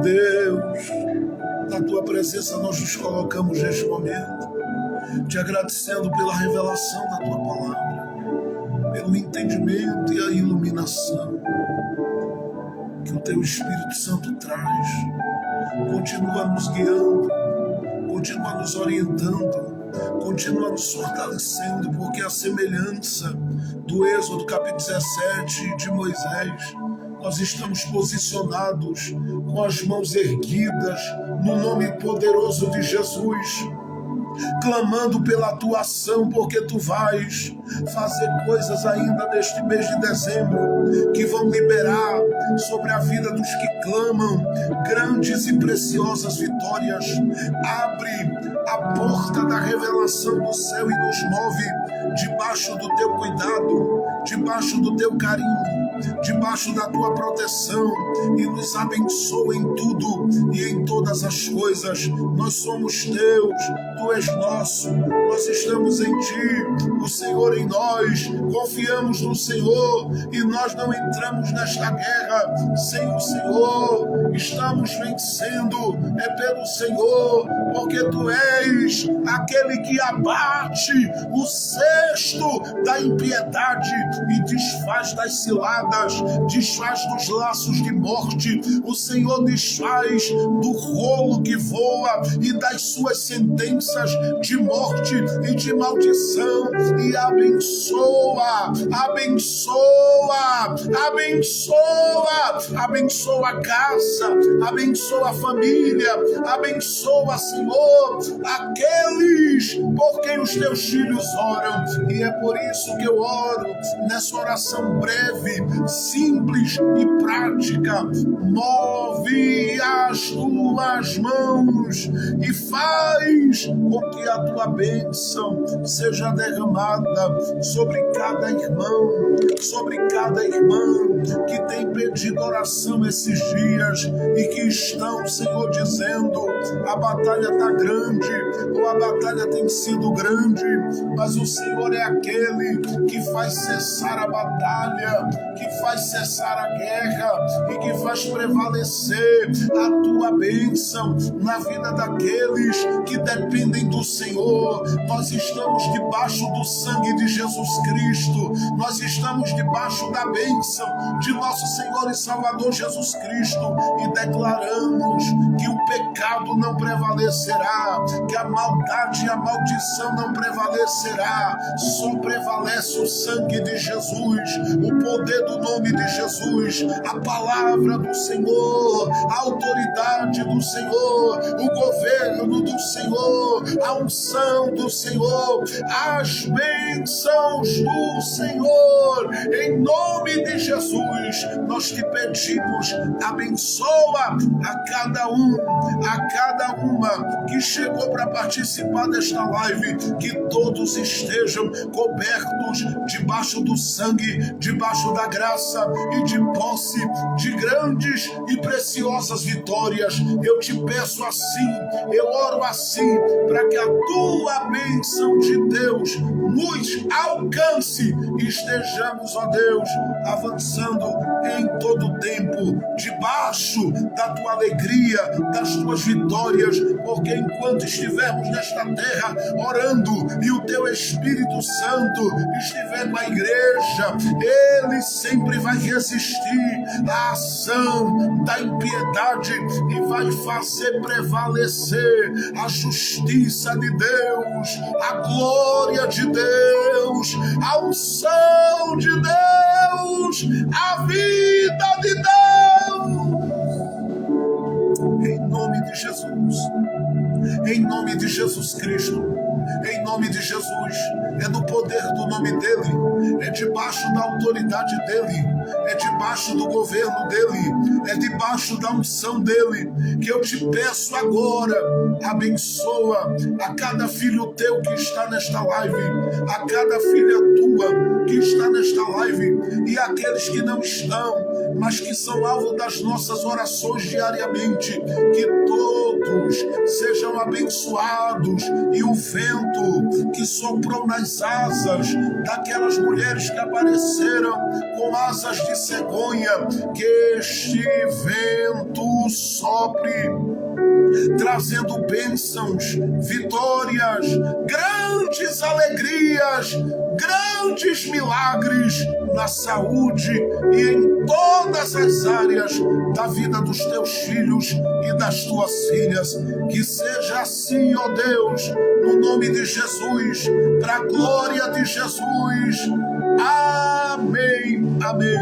Deus, na tua presença nós nos colocamos neste momento, te agradecendo pela revelação da tua palavra, pelo entendimento e a iluminação que o teu Espírito Santo traz. Continua nos guiando, continua nos orientando, continua nos fortalecendo, porque a semelhança do Êxodo capítulo 17 de Moisés, nós estamos posicionados com as mãos erguidas no nome poderoso de Jesus. clamando pela tua ação, porque tu vais fazer coisas ainda neste mês de dezembro que vão liberar sobre a vida dos que clamam grandes e preciosas vitórias. Abre a porta da revelação do céu e nos move debaixo do teu cuidado, debaixo do teu carinho, debaixo da tua proteção, e nos abençoa em tudo e em todas as coisas. Nós somos teus, tu és nosso, nós estamos em ti, o Senhor em nós, confiamos no Senhor e nós não entramos nesta guerra sem o Senhor. Estamos vencendo, é pelo Senhor, porque tu és aquele que abate o cesto da impiedade e desfaz das ciladas, desfaz dos laços de morte. O Senhor desfaz do rolo que voa e das suas sentenças de morte e de maldição, e abençoa, abençoa, abençoa, abençoa a casa, abençoa a família, abençoa, Senhor, aqueles por quem os teus filhos oram. E é por isso que eu oro nessa oração breve, simples e prática. Move as tuas mãos e faz com que a tua bênção seja derramada sobre cada irmão, sobre cada irmã que tem pedido oração esses dias e que estão, Senhor, dizendo: a batalha está grande, ou a batalha tem sido grande, mas o Senhor é aquele que faz cessar a batalha, que faz cessar a guerra e que faz prevalecer a tua bênção na vida daqueles que dependem do Senhor. Nós estamos debaixo do sangue de Jesus Cristo, nós estamos debaixo da bênção de nosso Senhor e Salvador Jesus Cristo, e declaramos que o pecado não prevalecerá, que a maldade e a maldição não prevalecerá. Só prevalece o sangue de Jesus, o poder do nome de Jesus, a palavra do Senhor, a autoridade do Senhor, o governo do Senhor, a unção do Senhor, as bênçãos do Senhor. Em nome de Jesus, nós te pedimos, abençoa a cada um, a cada uma que chegou para participar desta live, que todos estejam cobertos debaixo do sangue, debaixo da graça e de posse de grandes e preciosas vitórias. Eu te peço assim, eu oro assim, para que a tua bênção de Deus nos alcance e estejamos, ó Deus, avançando em todo o tempo, debaixo da tua alegria, das tuas vitórias, porque enquanto estivermos nesta terra orando e o teu Espírito Santo estiver com a igreja, ele sempre vai resistir à ação da impiedade e vai fazer prevalecer a justiça de Deus, a glória de Deus, a unção de Deus, a vida de Deus. Em nome de Jesus, em nome de Jesus Cristo, em nome de Jesus, é no poder do nome dele, é debaixo da autoridade dele, é debaixo do governo dele, é debaixo da unção dele, que eu te peço agora, abençoa a cada filho teu que está nesta live, a cada filha tua que está nesta live, e aqueles que não estão, mas que são alvo das nossas orações diariamente, que todos sejam abençoados, e o vento que soprou nas asas daquelas mulheres que apareceram com asas de cegonha, que este vento sopre, trazendo bênçãos, vitórias, grandes alegrias, grandes milagres na saúde e em todas as áreas da vida dos teus filhos e das tuas filhas. Que seja assim, ó Deus, no nome de Jesus, para a glória de Jesus. Amém, amém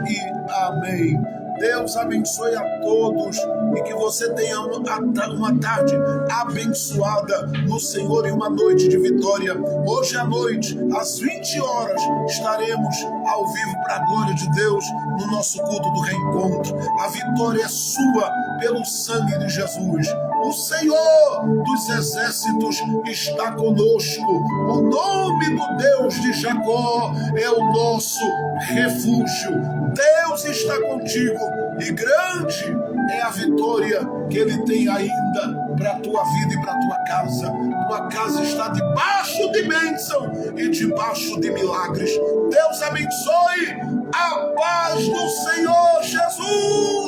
e amém. Deus abençoe a todos e que você tenha uma tarde abençoada no Senhor e uma noite de vitória. Hoje à noite, às 20 horas, estaremos ao vivo para a glória de Deus no nosso culto do reencontro. A vitória é sua pelo sangue de Jesus. O Senhor dos exércitos está conosco. O nome do Deus de Jacó é o nosso refúgio. Deus está contigo e grande é a vitória que Ele tem ainda para a tua vida e para a tua casa. Tua casa está debaixo de bênção e debaixo de milagres. Deus abençoe. A paz do Senhor Jesus.